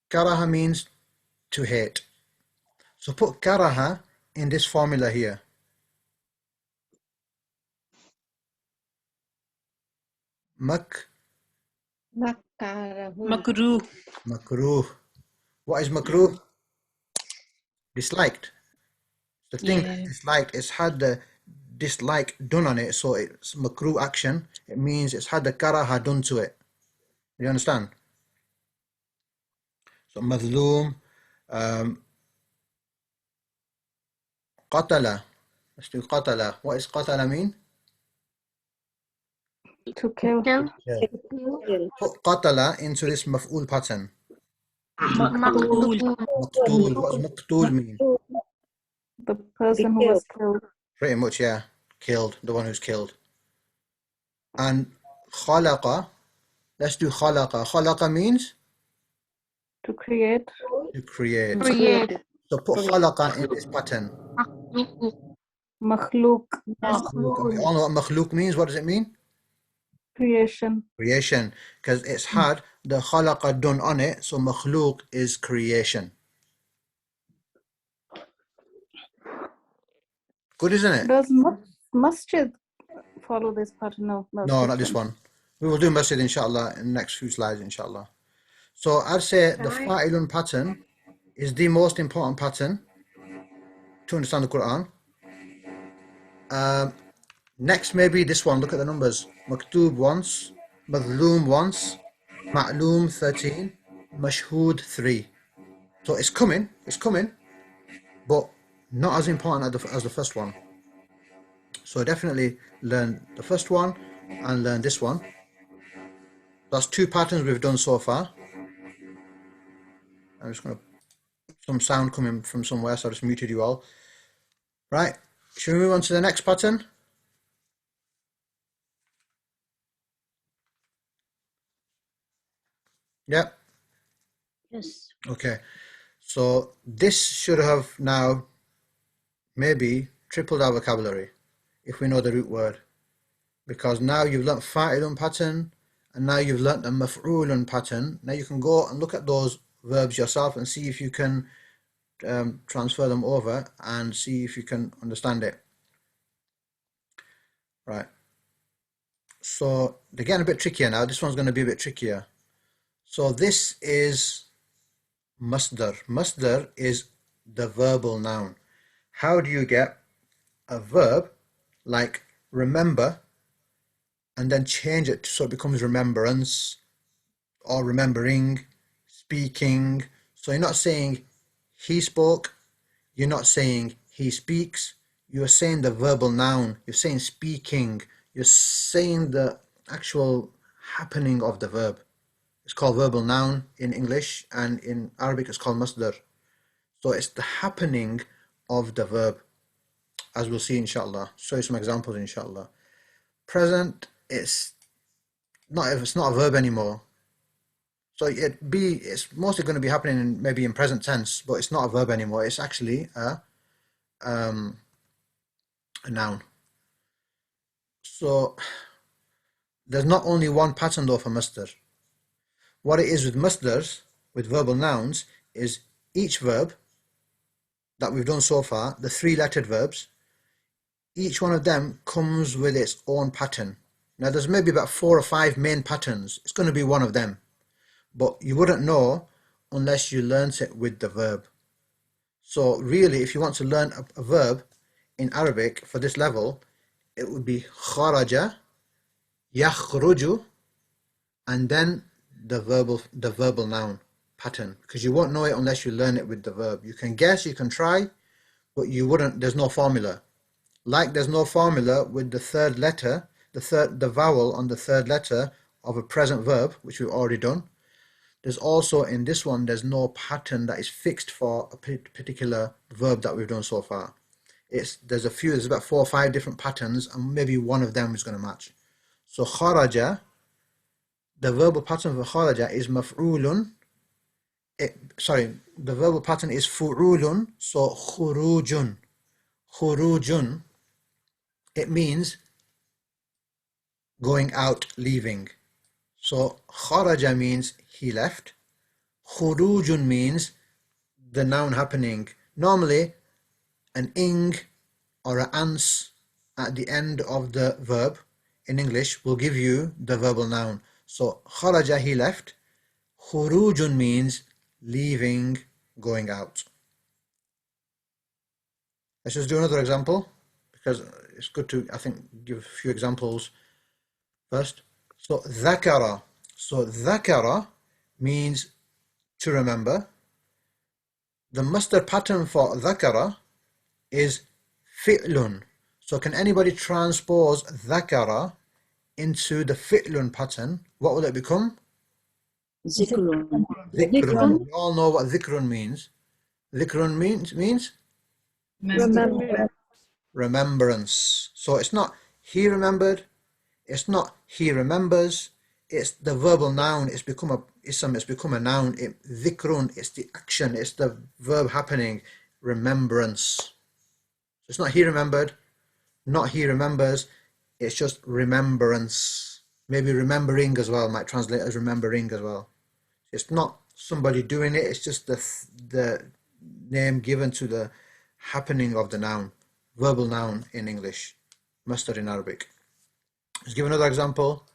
Karaha means to hate. So put karaha in this formula here. Makruh. Makruh. What is makruh? Disliked. The thing Yeah. disliked, it's had the dislike done on it, so it's makruh action. It means it's had the karaha done to it. You understand? So madloom, qatala. Let's do qatala. What does qatala mean? To kill. Yeah. Put qatala into this maf'ul pattern. Maqtul. Maqtul. What does maqtul mean? The person who was killed. Pretty much, yeah. Killed. The one who's killed. And khalaqa. Let's do khalaqa. Khalaqa means? To create. To create. Create. So put khalaqa in this pattern. Makhluk. Makhluk. And we all know what makhluk means. What does it mean? Creation. Creation. Because it's had the khalaqa done on it. So makhluk is creation. Good, isn't it? Does masjid follow this pattern? No, No, not this one. We will do masjid inshallah in the next few slides inshallah. So I'd say the fa'ilun pattern is the most important pattern to understand the Quran. Next, maybe this one. Look at the numbers. Maktub once, madloom once, ma'loom 13, mashhood 3. So it's coming, but not as important as the first one. So definitely learn the first one and learn this one. That's 2 patterns we've done so far. I'm just going to, some sound coming from somewhere, so I just muted you all. Right, should we move on to the next pattern? Yep. Yes. Okay, so this should have now maybe tripled our vocabulary if we know the root word, because now you've learnt fa'ilun pattern and now you've learnt the maf'ulun pattern. Now you can go and look at those verbs yourself and see if you can transfer them over and see if you can understand it. Right, so they're getting a bit trickier now. This one's going to be a bit trickier. So this is masdar. Masdar is the verbal noun. How do you get a verb like remember and then change it so it becomes remembrance or remembering, speaking? So you're not saying he spoke, you're not saying he speaks, you're saying the verbal noun, you're saying speaking, you're saying the actual happening of the verb. It's called verbal noun in English, and in Arabic it's called masdar. So it's the happening of the verb, as we'll see inshallah. Show you some examples inshallah. Present, it's not a verb anymore. So it's mostly going to be happening maybe in present tense, but it's not a verb anymore. It's actually a noun. So there's not only one pattern though for masdar. What it is with masdars, with verbal nouns, is each verb that we've done so far, the 3-lettered verbs, each one of them comes with its own pattern. Now there's maybe about 4 or 5 main patterns. It's going to be one of them, but you wouldn't know unless you learnt it with the verb. So really, if you want to learn a verb in Arabic for this level, it would be kharaja, yakhruju, and then the verbal noun pattern, because you won't know it unless you learn it with the verb. You can guess, you can try, but you wouldn't. There's no formula. Like there's no formula with the third letter, the vowel on the third letter of a present verb, which we've already done. There's also in this one, there's no pattern that is fixed for a particular verb that we've done so far. There's about 4 or 5 different patterns, and maybe one of them is going to match. So kharaja, the verbal pattern for kharaja is maf'ulun. The verbal pattern is fu'ulun. So khurujun. Khurujun, it means going out, leaving. So kharaja means he left. Khurujun means the noun happening. Normally, an ing or an ans at the end of the verb in English will give you the verbal noun. So kharaja, he left. Khurujun means leaving, going out. Let's just do another example, because it's good to, I think, give a few examples first. So dhakara. So dhakara means to remember. The masdar pattern for dhakara is fi'lun. So can anybody transpose dhakara into the fi'lun pattern? What will it become? Zikrun. Dhikrun. We all know what dhikrun means. Dhikrun means remembrance. So it's not he remembered, it's not he remembers, it's the verbal noun, it's become a ism, it's become a noun. Dhikrun, it's the action, it's the verb happening, remembrance. It's not he remembered, not he remembers, it's just remembrance. Maybe remembering as well, might translate as remembering as well. It's not somebody doing it, it's just the name given to the happening of the noun, verbal noun in English, masdar in Arabic. Let's give another example.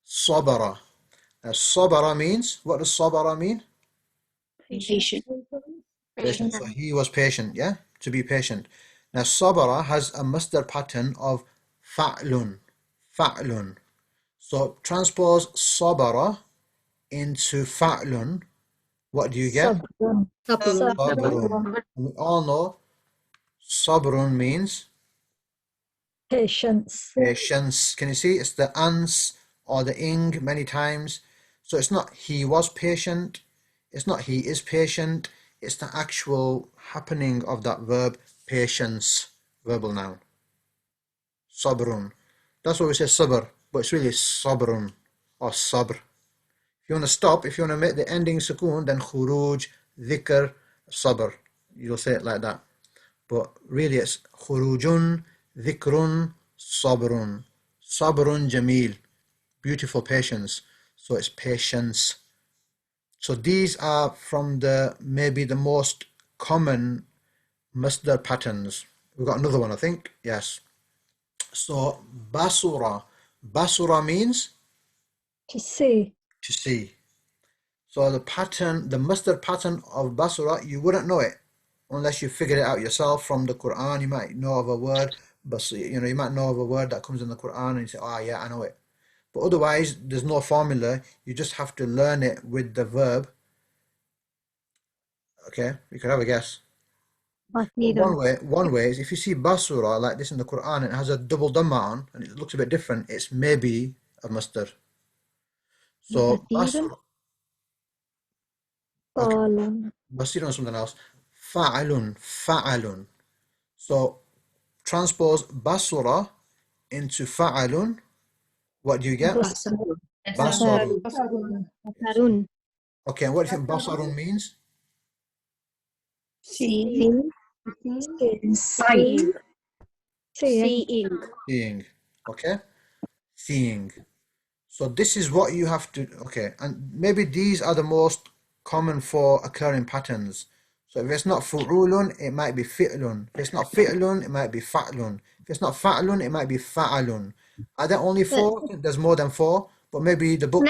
Sabara. Sabara means, what does sabara mean? Patient. Patient. So he was patient, yeah? To be patient. Now sabara has a masdar pattern of fa'lun. Fa'lun. So transpose sabara into fa'lun. What do you get? Sabrun. We all know sabrun means Patience. patience. Can you see? It's the ans or the ing many times. So it's not he was patient. It's not he is patient. It's the actual happening of that verb, patience, verbal noun. Sabrun. That's why we say sabr, but it's really sabrun or sabr. If you want to stop, if you want to make the ending sukoon, then khuruj, dhikr, sabr. You'll say it like that. But really it's khurujun, dhikrun, sabrun. Sabrun jameel, beautiful patience. So it's patience. So these are from maybe the most common masdar patterns. We've got another one, I think. Yes. So basura. Basura means To see. to see. So the masdar pattern of basura, you wouldn't know it unless you figured it out yourself from the Quran. You might know of a word, but you might know of a word that comes in the Quran and you say, oh yeah, I know it. But otherwise, there's no formula. You just have to learn it with the verb. Okay, you could have a guess. One way is if you see basura like this in the Quran and it has a double dhamma on and it looks a bit different, it's maybe a masdar. So basura. Okay. Basir on something else. Fa'alun. So transpose basura into fa'alun. What do you get? Basarun. Okay, and what do you think basarun means? Seeing. Seeing. Okay? Seeing. So this is what you have to, okay, and maybe these are the most common for occurring patterns. So if it's not fu'ulun, it might be fi'lun. If it's not fi'lun, it might be fa'lun. If it's not fa'lun, it might be fa'alun. Are there only 4? I think there's more than 4, but maybe the book.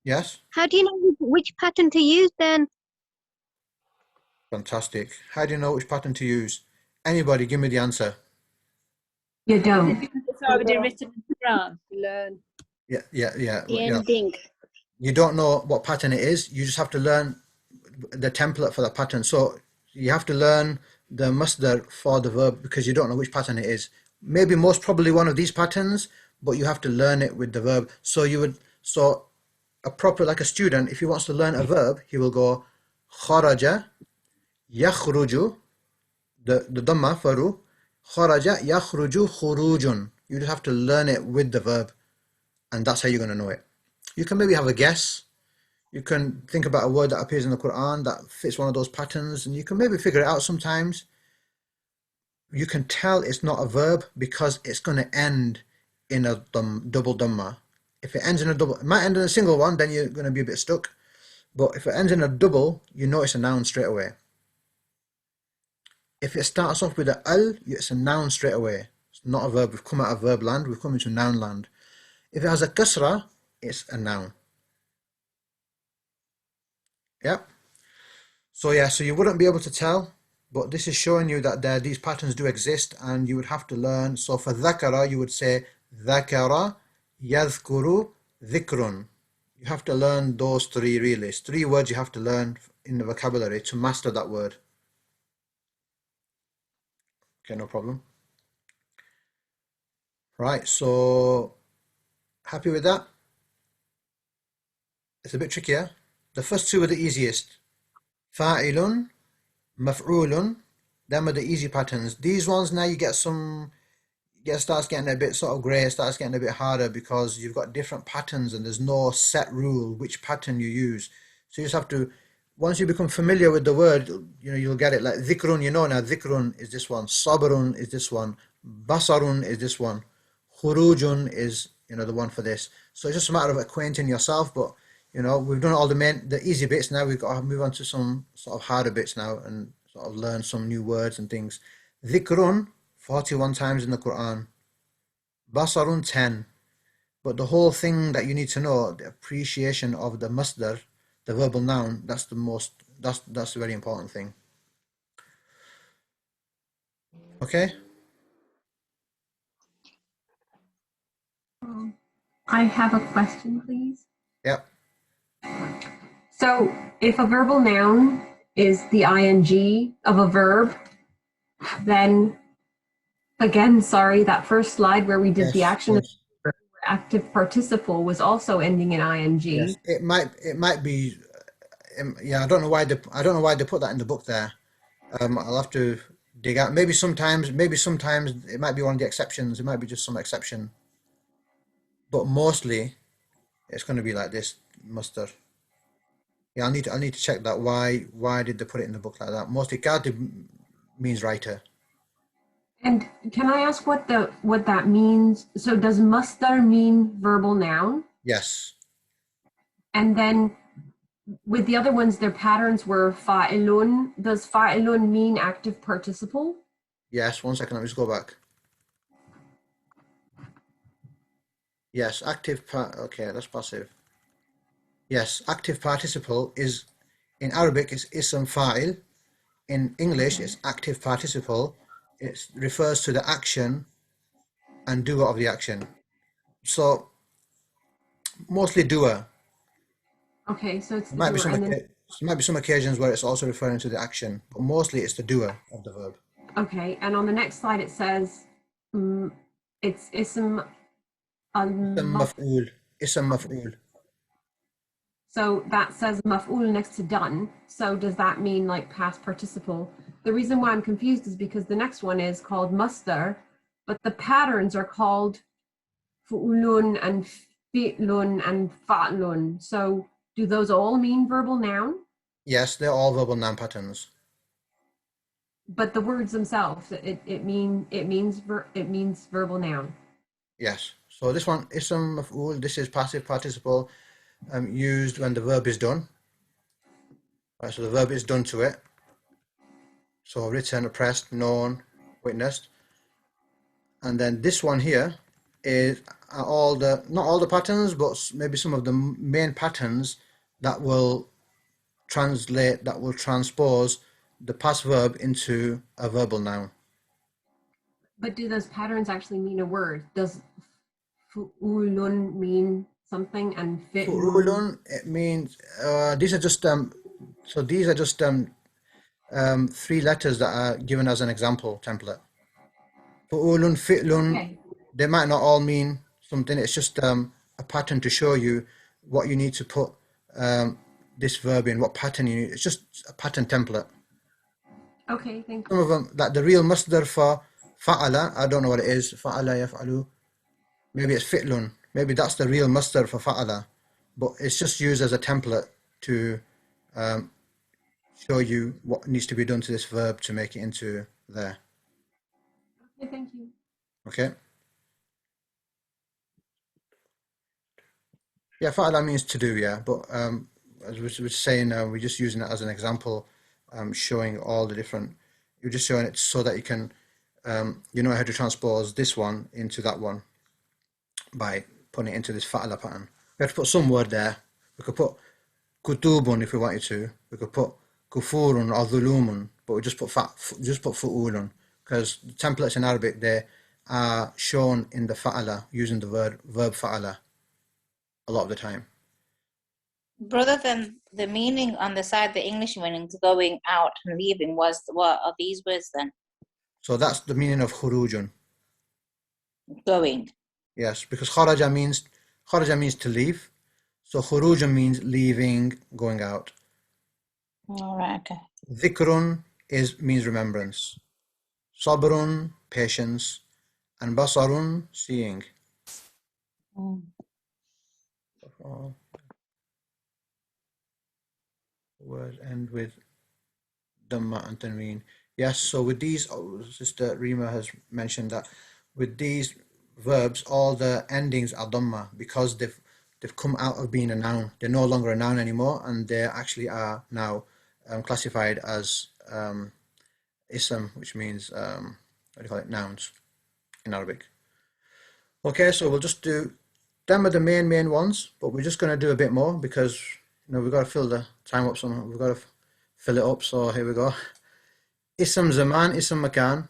Yes? How do you know which pattern to use then? Fantastic. How do you know which pattern to use? Anybody give me the answer. You don't. It's already written in the Quran. Learn. Yeah. The ending. You don't know what pattern it is. You just have to learn the template for the pattern. So you have to learn the masdar for the verb because you don't know which pattern it is. Maybe most probably one of these patterns, but you have to learn it with the verb. So a proper, like a student, if he wants to learn a verb, he will go kharaja yakhruju, the dhamma faru, kharaja yakhruju khurujun. You just have to learn it with the verb, and that's how you're going to know it. You can maybe have a guess. You can think about a word that appears in the Quran that fits one of those patterns, and you can maybe figure it out sometimes. You can tell it's not a verb because it's going to end in a double dhamma. If it ends in a double, it might end in a single one, then you're going to be a bit stuck. But if it ends in a double, you know it's a noun straight away. If it starts off with an al, it's a noun straight away. It's not a verb. We've come out of verb land. We've come into noun land. If it has a kasra, it's a noun. Yeah. So you wouldn't be able to tell, but this is showing you that these patterns do exist, and you would have to learn. So for dhakara, you would say dhakara, yadhkuru, dhikrun. You have to learn those three really. It's 3 words you have to learn in the vocabulary to master that word. Okay, no problem. Right, so happy with that? It's a bit trickier. The first 2 are the easiest. Fa'ilun, maf'ulun, them are the easy patterns. These ones now starts getting a bit sort of grey, starts getting a bit harder because you've got different patterns and there's no set rule which pattern you use. So you just have to, once you become familiar with the word, you'll get it. Like dhikrun, now dhikrun is this one, sabrun is this one, basarun is this one, khurujun is the one for this. So it's just a matter of acquainting yourself, but we've done all the easy bits. Now we've got to move on to some sort of harder bits now and sort of learn some new words and things. Dhikrun, 41 times in the Quran. Basarun, 10. But the whole thing that you need to know, the appreciation of the masdar, the verbal noun, that's the very important thing. Okay? I have a question, please. Yep. So if a verbal noun is the ing of a verb, then again, sorry, that first slide where we did the action, active participle was also ending in ing. Yes, it might be. Yeah, I don't know why they put that in the book there. I'll have to dig out. Maybe sometimes it might be one of the exceptions. It might be just some exception, but mostly it's going to be like this, mustard. Yeah, I need to check that. Why did they put it in the book like that? Mostly katib means writer. And can I ask what that means? So does masdar mean verbal noun? Yes. And then with the other ones, their patterns were fa'ilun. Does fa'ilun mean active participle? Yes, 1 second, let me just go back. Yes, okay, that's passive. Yes, active participle is, in Arabic, is ism fa'il. In English, it's active participle. It refers to the action and doer of the action. So, mostly doer. Okay, so it's the There might be some occasions where it's also referring to the action, but mostly it's the doer of the verb. Okay, and on the next slide it says it's ism maf'ul. Ism maf'ul. So that says maf'ul next to done. So does that mean like past participle? The reason why I'm confused is because the next one is called masdar, but the patterns are called fu'ulun and fi'lun and fa'lun. So do those all mean verbal noun? Yes, they're all verbal noun patterns. But the words themselves, it means verbal noun. Yes. So this one, ism maf'ul, this is passive participle, used when the verb is done. Right, so the verb is done to it. So written, oppressed, known, witnessed. And then this one here is not all the patterns, but maybe some of the main patterns that will transpose the past verb into a verbal noun. But do those patterns actually mean a word? Does fu'ulun mean something and fi'lun? Fu'ulun, it means, these are just, so these are just 3 letters that are given as an example template. Fu'ulun, fi'lun, Okay. they might not all mean something. It's just a pattern to show you what you need to put this verb in, what pattern you need. It's just a pattern template. Okay, thank Some you. of them, like the real masdar for fa'ala, I don't know what it is. Fa'ala yaf'alu. Maybe it's fi'lun. Maybe that's the real masdar for fa'ala. But it's just used as a template to show you what needs to be done to this verb to make it into there. Okay, thank you. Okay? Yeah, fa'ala means to do, yeah. But as we were saying, we're just using it as an example, showing all the different, you're just showing it so that you can, you know how to transpose this one into that one by putting it into this fa'ala pattern. We have to put some word there. We could put kutubun if we wanted to. We could put kufurun or dhulumun, but we just put fu'ulun, because the templates in Arabic, they are shown in the fa'ala using the verb fa'ala a lot of the time. Brother, then the meaning on the side, the English meaning to going out and leaving was, what are these words then? So that's the meaning of khurujun. Going. Yes, because kharaja means to leave. So khurujun means leaving, going out. All right, okay. Dhikrun means remembrance. Sabrun, patience. And basarun, seeing. Words end with Dhamma and Tanween. Yes, so with these, Sister Rima has mentioned that with these verbs, all the endings are Dhamma because they've come out of being a noun. They're no longer a noun anymore, and they actually are now classified as ism, which means, what do you call it, nouns in Arabic. Okay, so we'll just do, them are the main ones, but we're just going to do a bit more because, you know, we've got to fill the time up somehow. We've got to fill it up, so here we go. Ism zaman, ism makan.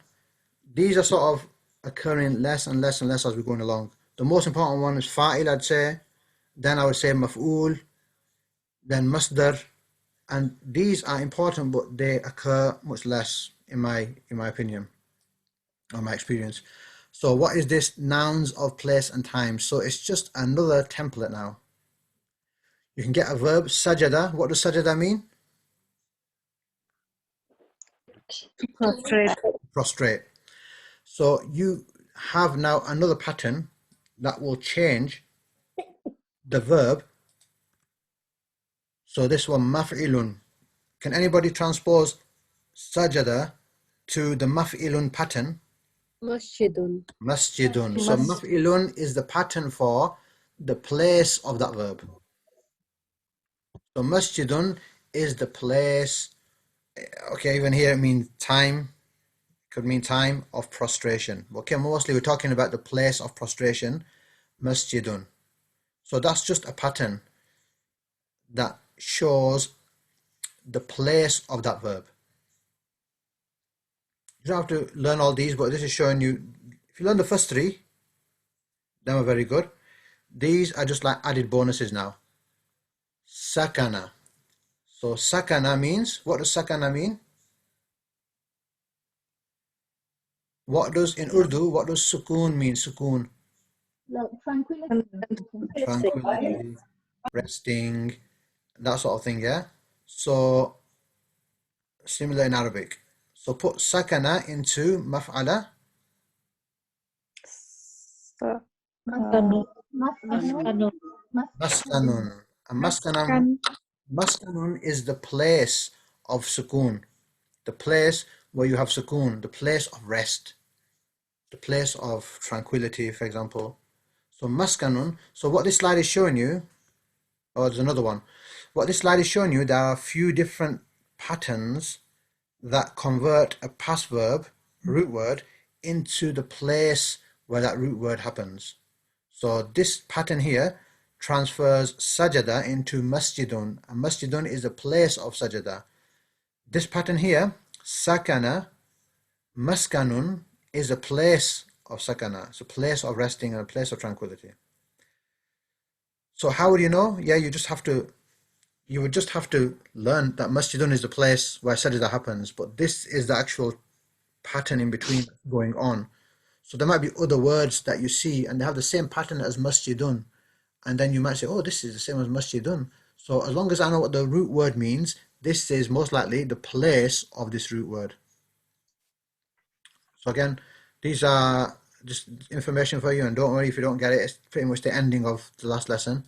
These are sort of occurring less and less and less as we're going along. The most important one is fa'il, I'd say. Then I would say maf'ul. Then masdar. And these are important, but they occur much less in my opinion, or my experience. So what is this? Nouns of place and time. So it's just another template now. You can get a verb, sajada. What does sajada mean? Prostrate. Prostrate. So you have now another pattern that will change the verb. So this one, maf'ilun. Can anybody transpose sajada to the maf'ilun pattern? Masjidun. Masjidun. So maf'ilun is the pattern for the place of that verb. So masjidun is the place. Okay, even here it means time. It could mean time of prostration. Okay, mostly we're talking about the place of prostration. Masjidun. So that's just a pattern that shows the place of that verb. You don't have to learn all these, but this is showing you, if you learn the first 3, then we're very good. These are just like added bonuses now. Sakana. So sakana means, what does sakana mean? What does, in Urdu, what does sukoon mean? Sukoon. Tranquility, resting, that sort of thing, yeah? So, similar in Arabic. So put sakana into maf'ala. Maskanun. And maskanun is the place of sukoon. The place where you have sukoon, the place of rest, the place of tranquility, for example. So maskanun. So what this slide is showing you, there's another one. What this slide is showing you, there are a few different patterns that convert a past verb, root word, into the place where that root word happens. So this pattern here transfers sajada into masjidun, and masjidun is the place of sajada. This pattern here, sakana, maskanun, is a place of sakana. It's a place of resting and a place of tranquility. So how would you know? Yeah, you would just have to learn that masjidun is the place where sajda happens, but this is the actual pattern in between going on. So there might be other words that you see and they have the same pattern as masjidun, and then you might say, oh, this is the same as masjidun. So as long as I know what the root word means, this is most likely the place of this root word. So again, these are just information for you, and don't worry if you don't get it. It's pretty much the ending of the last lesson,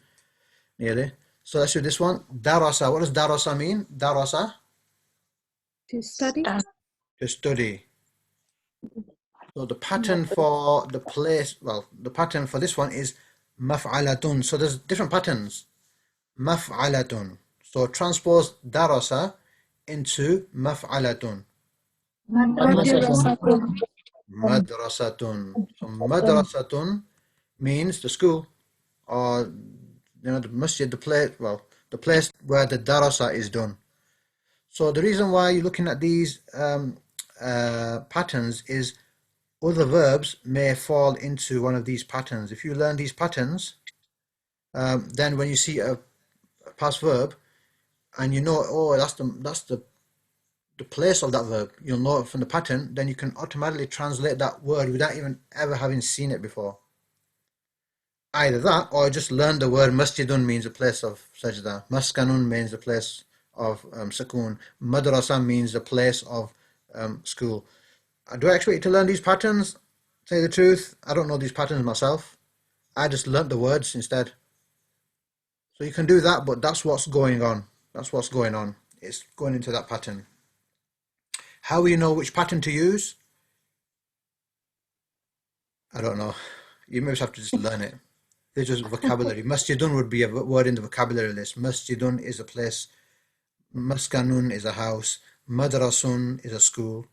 nearly. So let's do this one. Darasa. What does darasa mean? Darasa? To study. To study. So the pattern for the place, well, the pattern for this one is maf'alatun. So there's different patterns. Maf'alatun. So transpose darasa into maf'alatun. Madrasatun. Madrasatun. So madrasatun means the school, or the masjid, the place, well, the place where the darasa is done. So the reason why you're looking at these patterns is other verbs may fall into one of these patterns. If you learn these patterns, then when you see a past verb and you know, oh, that's the place of that verb, you'll know it from the pattern, then you can automatically translate that word without even ever having seen it before. Either that, or just learn the word masjidun means a place of sajda, maskanun means a place of sukoon, madrasa means a place of school. Do I expect you to learn these patterns? Tell you the truth, I don't know these patterns myself. I just learnt the words instead. So you can do that, but that's what's going on. That's what's going on. It's going into that pattern. How will you know which pattern to use? I don't know. You may just have to just learn it. There's just vocabulary. Masjidun would be a word in the vocabulary list. Masjidun is a place. Maskanun is a house. Madrasun is a school.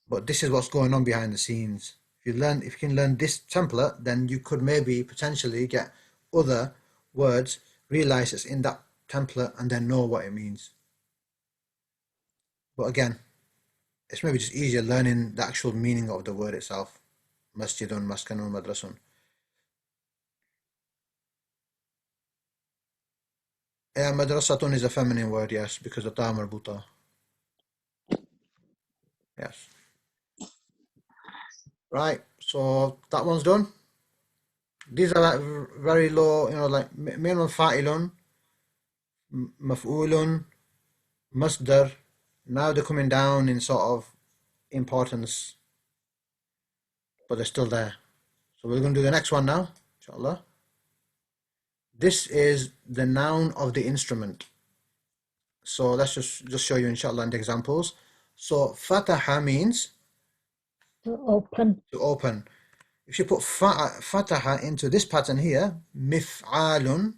But this is what's going on behind the scenes. If you can learn this template, then you could maybe potentially get other words, realize it's in that template, and then know what it means. But again, it's maybe just easier learning the actual meaning of the word itself. Masjidun, maskanun, madrasun. Yeah, madrasatun is a feminine word, yes, because of ta marbuta. Yes. Right, so that one's done. These are like very low, like minimum fa'ilun, maf'ulun, masdar. Now they're coming down in sort of importance, but they're still there. So we're going to do the next one now, inshallah. This is the noun of the instrument. So let's just show you, inshallah, in the examples. So fataha means To open. to open. If you put fataha into this pattern here, mif'alun,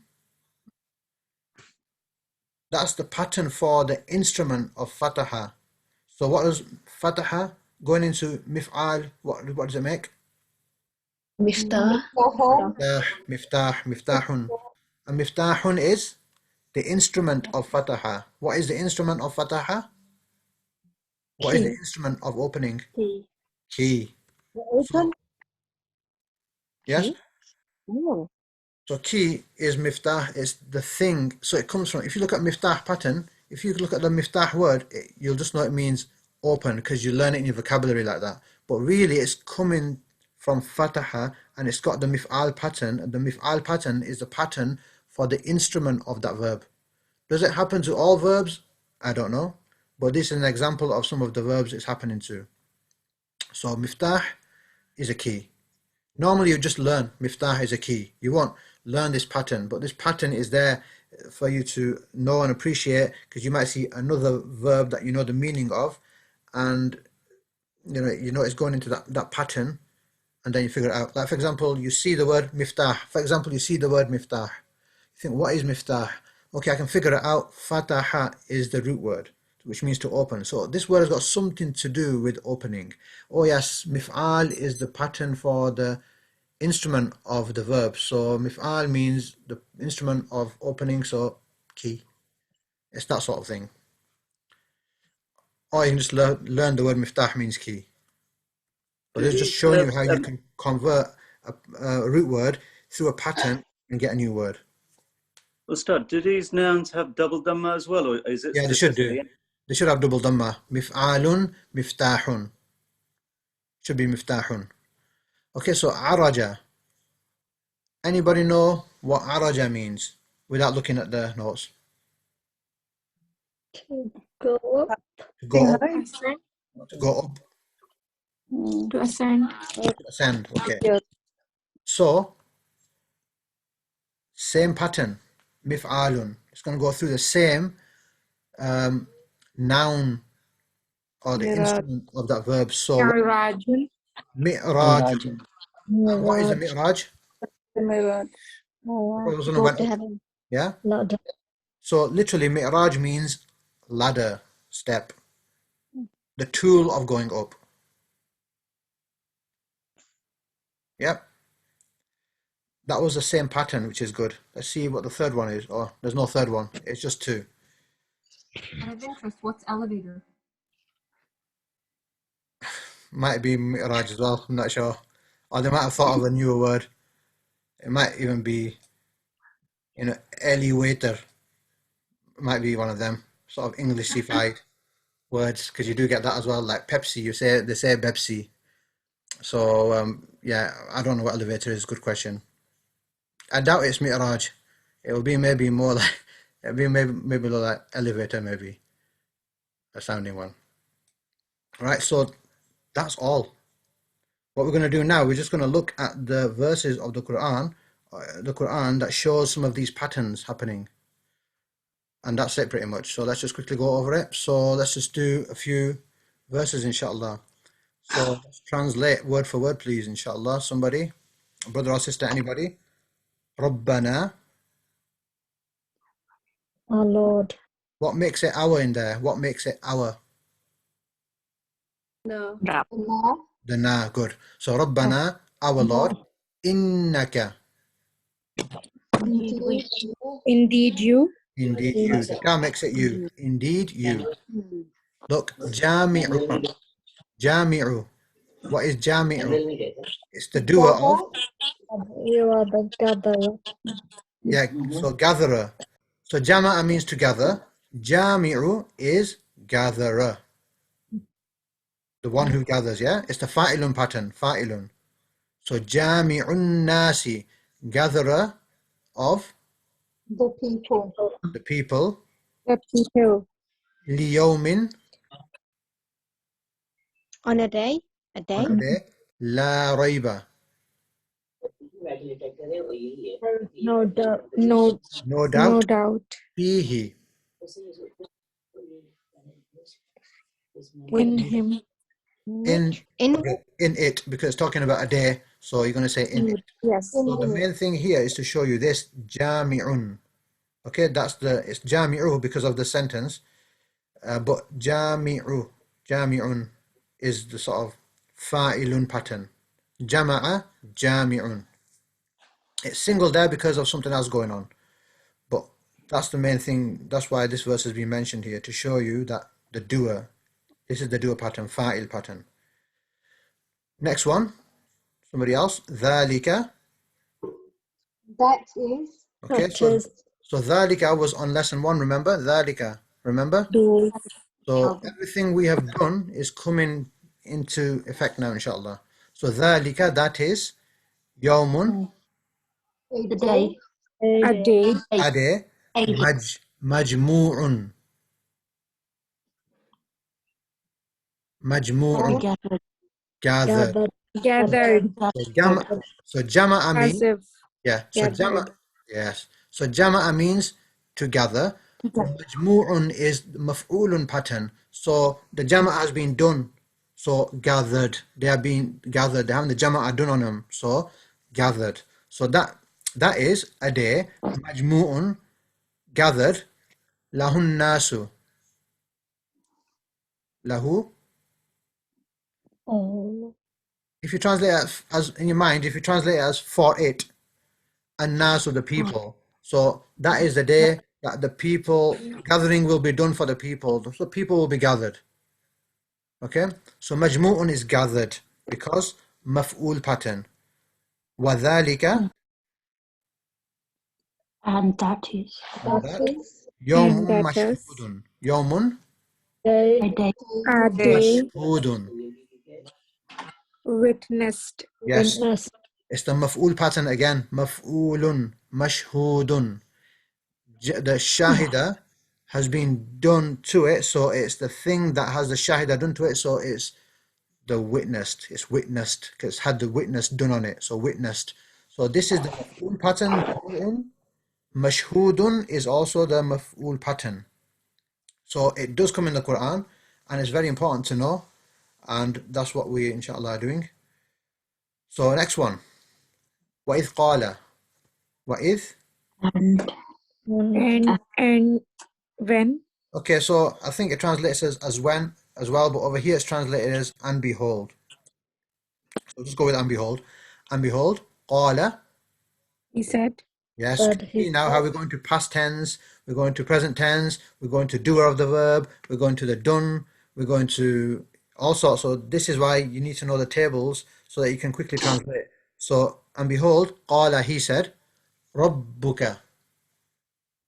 that's the pattern for the instrument of fataha. So what does fataha going into mif'al, what does it make? Miftah. Miftahun. And miftahun is the instrument of fataha. What is the instrument of fataha? What is the instrument of opening? Key. Open? Yes? Oh. So key is miftah, is the thing. So it comes from, if you look at miftah pattern, if you look at the miftah word, you'll just know it means open because you learn it in your vocabulary like that. But really it's coming from fataha and it's got the mif'al pattern. And the mif'al pattern is the pattern for the instrument of that verb. Does it happen to all verbs? I don't know. But this is an example of some of the verbs it's happening to. So miftah is a key. Normally you just learn miftah is a key. You won't learn this pattern, but this pattern is there for you to know and appreciate because you might see another verb that you know the meaning of and you know it's going into that pattern and then you figure it out. Like for example, you see the word miftah. For example, you see the word miftah. You think, what is miftah? Okay, I can figure it out. Fataha is the root word, which means to open. So this word has got something to do with opening. Oh yes, mif'al is the pattern for the instrument of the verb. So mif'al means the instrument of opening, so key. It's that sort of thing. Or you can just learn the word miftah means key. But it's just showing you how you can convert a root word through a pattern and get a new word. Ustad, do these nouns have double dhamma as well, or is it? Yeah, they should do. They should have double dhamma. Mif'alun, miftahun. Should be miftahun. Okay, so araja. Anybody know what araja means without looking at the notes? To go up. To go up. Ascend. To go up. To ascend. To ascend. Okay. So, same pattern. Mif'alun. It's going to go through the same noun or the instrument of that verb. So, Mi'rajun. mi'raj. And what is a mi'raj? Go to heaven. Yeah? Ladder. So, literally, mi'raj means ladder, step. The tool of going up. Yep. That was the same pattern, which is good. Let's see what the third one is. Oh, there's no third one. It's just two. Out of interest, what's elevator? Might be mi'raj as well. I'm not sure. Or they might have thought of a newer word. It might even be, elevator. Might be one of them. Sort of Englishified words, because you do get that as well. Like Pepsi, they say Pepsi. So yeah, I don't know what elevator is. Good question. I doubt it's mi'raj. It will be maybe more like it'll be maybe like elevator, maybe a sounding one. All right, so that's all. What we're going to do now, we're just going to look at the verses of the Quran that shows some of these patterns happening, and that's it pretty much. So let's just quickly go over it. So let's just do a few verses, inshallah. So let's translate word for word, please, inshallah. Somebody, brother or sister, anybody? Rabbana. Our Lord. What makes it our in there? What makes it our? No. The na, good. So Rabbana, our Lord, innaka. Indeed you. Indeed you. The ka makes it you. Indeed you. Look, jami'u. Jami'u. What is jami'u? It's the doer of. You are the gatherer. Yeah, so gatherer. So jama'a means to gather. Jami'u is gatherer. The one who gathers, yeah? It's the fa'ilun pattern, fa'ilun. So jami'un nasi, gatherer of The people. the people. The people. Liyawmin, On a day. A day. on a day. La rayba, No doubt. No no doubt. doubt. Fihi, In him. in it, because it's talking about a day, so you're going to say in it. Yes. So the main thing here is to show you this jami'un. Okay, it's jami'u because of the sentence, but jami'un is the sort of fa'ilun pattern. Jama'a, jami'un. It's single there because of something else going on, but that's the main thing. That's why this verse has been mentioned here, to show you that the doer, this is the doer pattern, fa'il pattern. Next one, somebody else. Dhalika. That is. Okay, so dhalika was on lesson 1, remember? Dhalika, remember? So everything we have done is coming into effect now, inshallah. So dhalika, that is yawmun, A day. A day. a day, majmu'un, gathered. Gathered. So jama'a means, As if yeah, so gathered. yes. So jama'a means to gather. Majmu'un is maf'ulun pattern. So the jama'a has been done. So gathered. They are being gathered. They have the jama'a done on them. So gathered. So that is a day. Majmu'un, gathered. Lahun nasu. Lahu. Oh. If you translate it as in your mind, if you translate it as for it, and nasu, the people. So that is the day that the people gathering will be done for the people. So people will be gathered. Okay, so majmu'un is gathered. because maf'ul pattern. وَذَلِكَ, And that is and that, and يَوْمٌ that is مَشْهُودٌ. يَوْمٌ a day a day مَشْهُودٌ. witnessed. Yes, it's the maf'ul pattern again. Maf'ulun, mashhudun. The shahida has been done to it, so it's the thing that has the shahida done to it, so it's the witnessed. It's witnessed because it's had the witness done on it, so witnessed. So this is the maf'ul pattern. Mashhudun is also the maf'ul pattern. So it does come in the Quran, and it's very important to know, and that's what we inshallah are doing. So next one. وَإِذْ قَالَ. وَإِذْ. And when Okay, so I think it translates as when as well, but over here it's translated as and behold. So just go with and behold. And behold, قَالَ. he said, Yes, see now how we're going to past tense, we're going to present tense, we're going to doer of the verb, we're going to the done, we're going to all sorts. So this is why you need to know the tables so that you can quickly translate. So, and behold, قَالَ, he said, رَبُّكَ.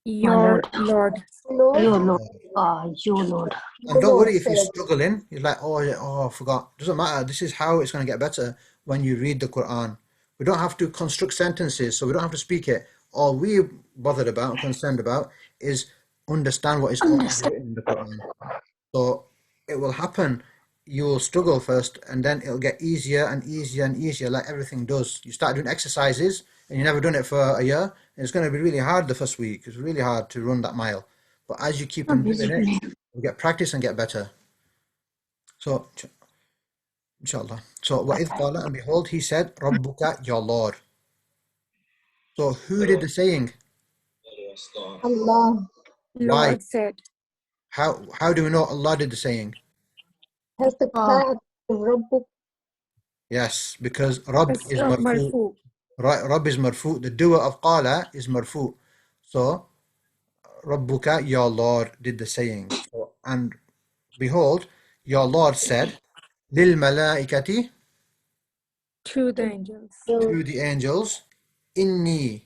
your Lord. your Lord. Your Lord. And don't worry if you're struggling. You're like, oh, yeah, oh, I forgot. Doesn't matter. This is how it's going to get better when you read the Quran. We don't have to construct sentences, so we don't have to speak it. All we're bothered about and concerned about is understand what is already written in the Quran. So it will happen. You will struggle first, and then it'll get easier and easier and easier, like everything does. You start doing exercises, and you've never done it for a year, and it's going to be really hard the first week. It's really hard to run that mile. But as you keep on doing it, you'll get practice and get better. So, inshallah. So, وَإِذْ قَالَ, and behold, he said, رَبُّكَ, your Lord. So, who did the saying? Allah. Why? Lord said. How do we know Allah did the saying? Has the car Rabbuk Yes, because Rabb is marfu. marfu. Rabb is marfu. The doer of qala is marfu. So, Rabbuka, your Lord, did the saying. So, and behold, your Lord said, Lil malaikati, To the angels. to the angels, Inni.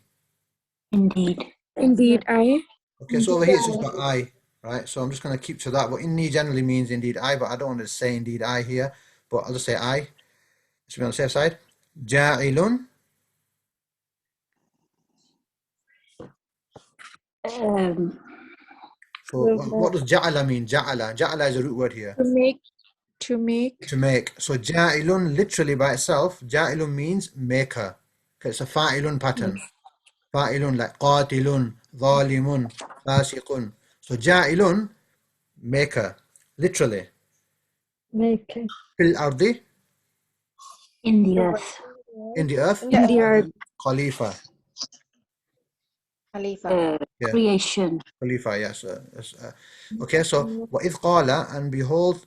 Indeed, I. Okay, so over here it's just got I, right? So I'm just going to keep to that. But Inni generally means indeed I, but I don't want to say indeed I here. But I'll just say I. Should be on the safe side. Ja'ilun. So what does ja'ala mean? Ja'ala. Ja'ala is a root word here. To make. To make. To make. So ja'ilun literally by itself, ja'ilun means maker. Okay, it's a fa'ilun pattern. Fa'ilun like qatilun, zalimun, fasiqun. So ja'ilun, maker. Literally. Maker. Fil ardi. In the earth. In the earth. In the earth. Khalifa. Khalifa. Yeah. Creation. Khalifa, yes. Okay, so وَإِذْ قَالَ, and behold,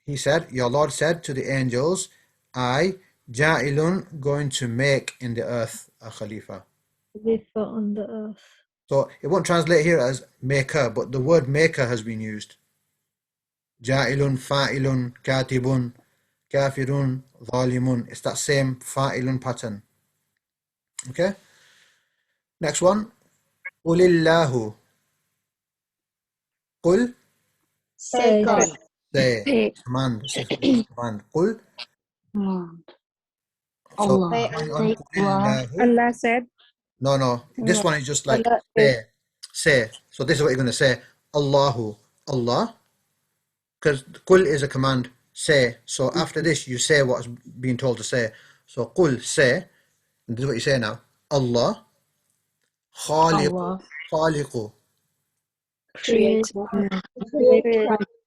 he said, your Lord said to the angels, I, Ja'ilun, going to make in the earth a Khalifa. Khalifa on the earth. So it won't translate here as maker, but the word maker has been used. Ja'ilun, fa'ilun, katibun, kafirun, zalimun. It's that same fa'ilun pattern. Okay? Next one. Qulillahu. Qul. Say. Say. Command. Say command. Qul. So, Allah. Allah said. No. This one is just like say. So this is what you're going to say. Allahu. Allah. Because qul is a command. Say. So after this, you say what's being told to say. So qul, say. And this is what you say now. Allah. Khaliqu. Khaliqu.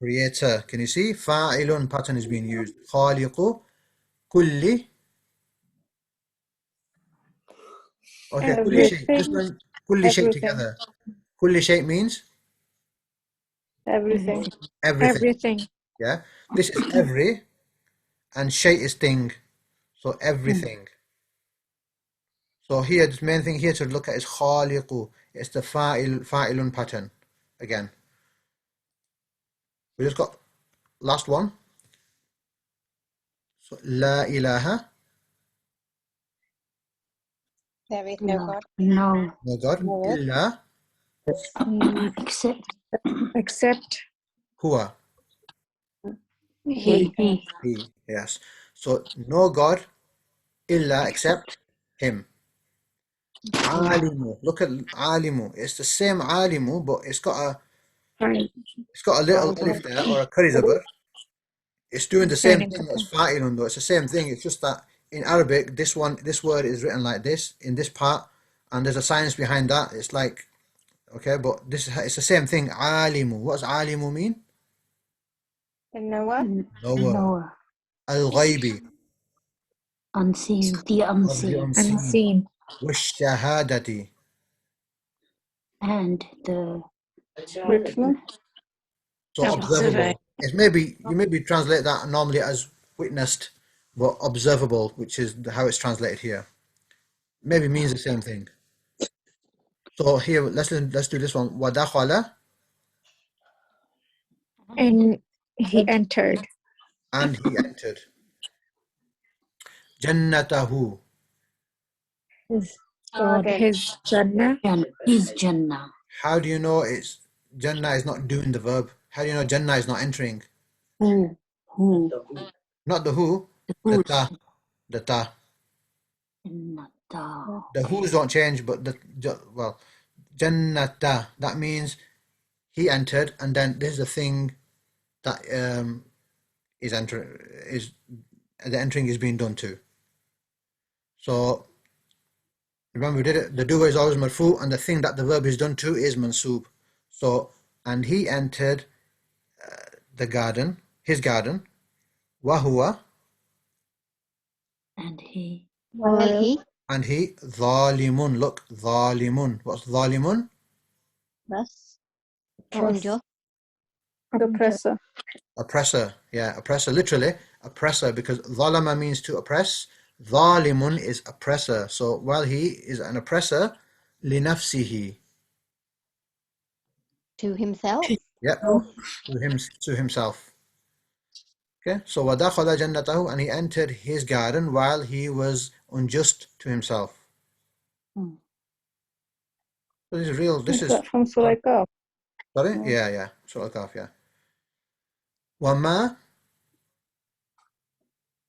Creator. Can you see? Fa'ilun pattern is being used. Khaliqu. Kulli. Okay, kulli shay. Just learn kulli shay together. Kulli shay means? Everything. Everything. Yeah. This is every, and shay is thing. So everything. So here, the main thing here to look at is khaliqu. It's the fa'ilun pattern. Again. We just got last one. So La ilaha, There is no No. God. No. no God. No God. Illa Except Except huwa, he. he. Yes. So no God illa except him. Alimu. Look at alimu. It's the same alimu, but it's got a little alif there or a curry zabar. It's doing the same thing as fa'ilun though. It's the same thing. It's just that in Arabic, this word is written like this in this part, and there's a science behind that. It's like, okay, but it's the same thing. Alimu. What does alimu mean? Noah. Knower. Knower. Al-ghaybi. Unseen. The Of the unseen. unseen. Wash-shahadati. And the Written. So observable. It's maybe you maybe translate that normally as witnessed, but observable, which is how it's translated here. Maybe means the same thing. So here, let's do this one. Wadakhala, and he entered and he entered. Jannatahu. his God, his Jannah. his Jannah. How do you know it's Jannah is not doing the verb? How do you know Jannah is not entering? Who? Not the who, the ta. The ta. The who's don't change, but well, Jannata. That means he entered, and then this is the thing that is the entering is being done to. So remember, we did it. The doer is always marfu, and the thing that the verb is done to is mansub. So, and he entered the garden, his garden. Wahuwa. And he. And he. Dhalimun. Look, dhalimun. What's dhalimun? Bus. Oppressor. Oppressor. Yeah, oppressor. Literally, oppressor, because dhalama means to oppress. Dhalimun is oppressor. So while he is an oppressor, linafsihi. To himself. Yep. To himself. Okay. So wadakhala jannatahu, and he entered his garden while he was unjust to himself. So this is real. This is from Surah Al-Kahf. Sorry? Yeah. Surah Al-Kahf, yeah. Wama.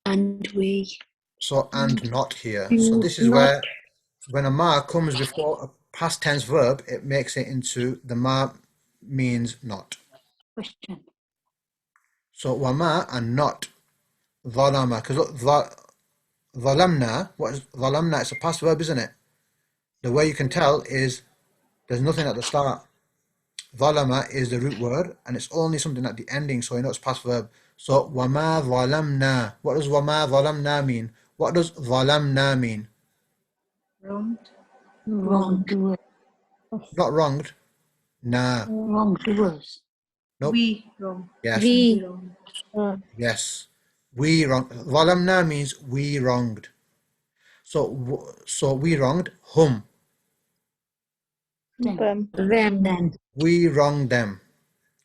And we. So, and not here. So this is where, when a ma comes before a past tense verb, it makes it into the ma means not. Question. So, wama and not. Dhalama. Because look, dhalamna, what is dhalamna? It's a past verb, isn't it? The way you can tell is there's nothing at the start. Dhalama is the root word, and it's only something at the ending, so you know it's past verb. So, wama dhalamna. What does wama dhalamna mean? What does dhalamna mean? Wrongdoers. Not wronged. Nah. Wrongdoers. Nope. We wrong. Yes. We. Yes. We wronged. Dhalamna means we wronged. So we wronged whom? Them. We wronged them.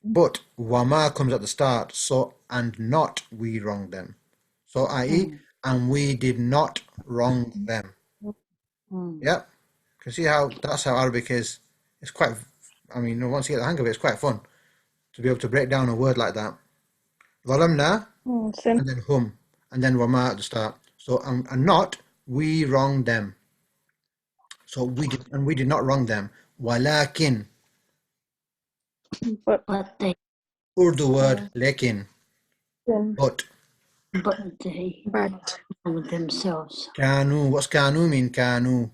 But wama comes at the start, so and not we wronged them. So i.e. and we did not wrong them. Yep. You can see how that's how Arabic is. It's quite, I mean, once you get the hang of it, it's quite fun to be able to break down a word like that. Dhalamna, and then hum, and then wama at the start. So and not we wronged them. So we did not wrong them. Walakin. But they. Urdu word lekin. But they wrong themselves. Kanu. What's kanu mean? Kanu.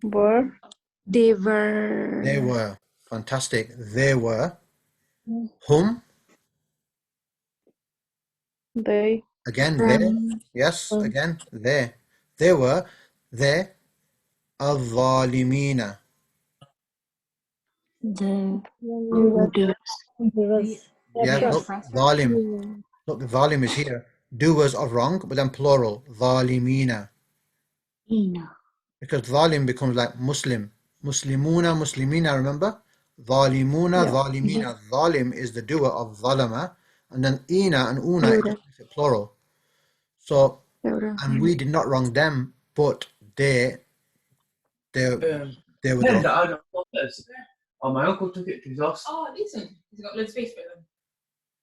were. They were. They were. Fantastic. They were. Hum. They. Again, they. Yes, again, they. They were. They. Al-Zalimina. The wrongdoers. Yeah, look, zalim. Look, the zalim is here. Doers of wrong, but then plural. Zalimina. Because zalim becomes like Muslim. Muslimuna, Muslimina, remember? Zalimuna, zalimina. Zalim is the doer of zalama. And then ina and una is plural. So, and we did not wrong them, but they were Pen that wrong. I don't want this. Oh, my uncle took it to his house. Oh, decent. He's got loads of space for them.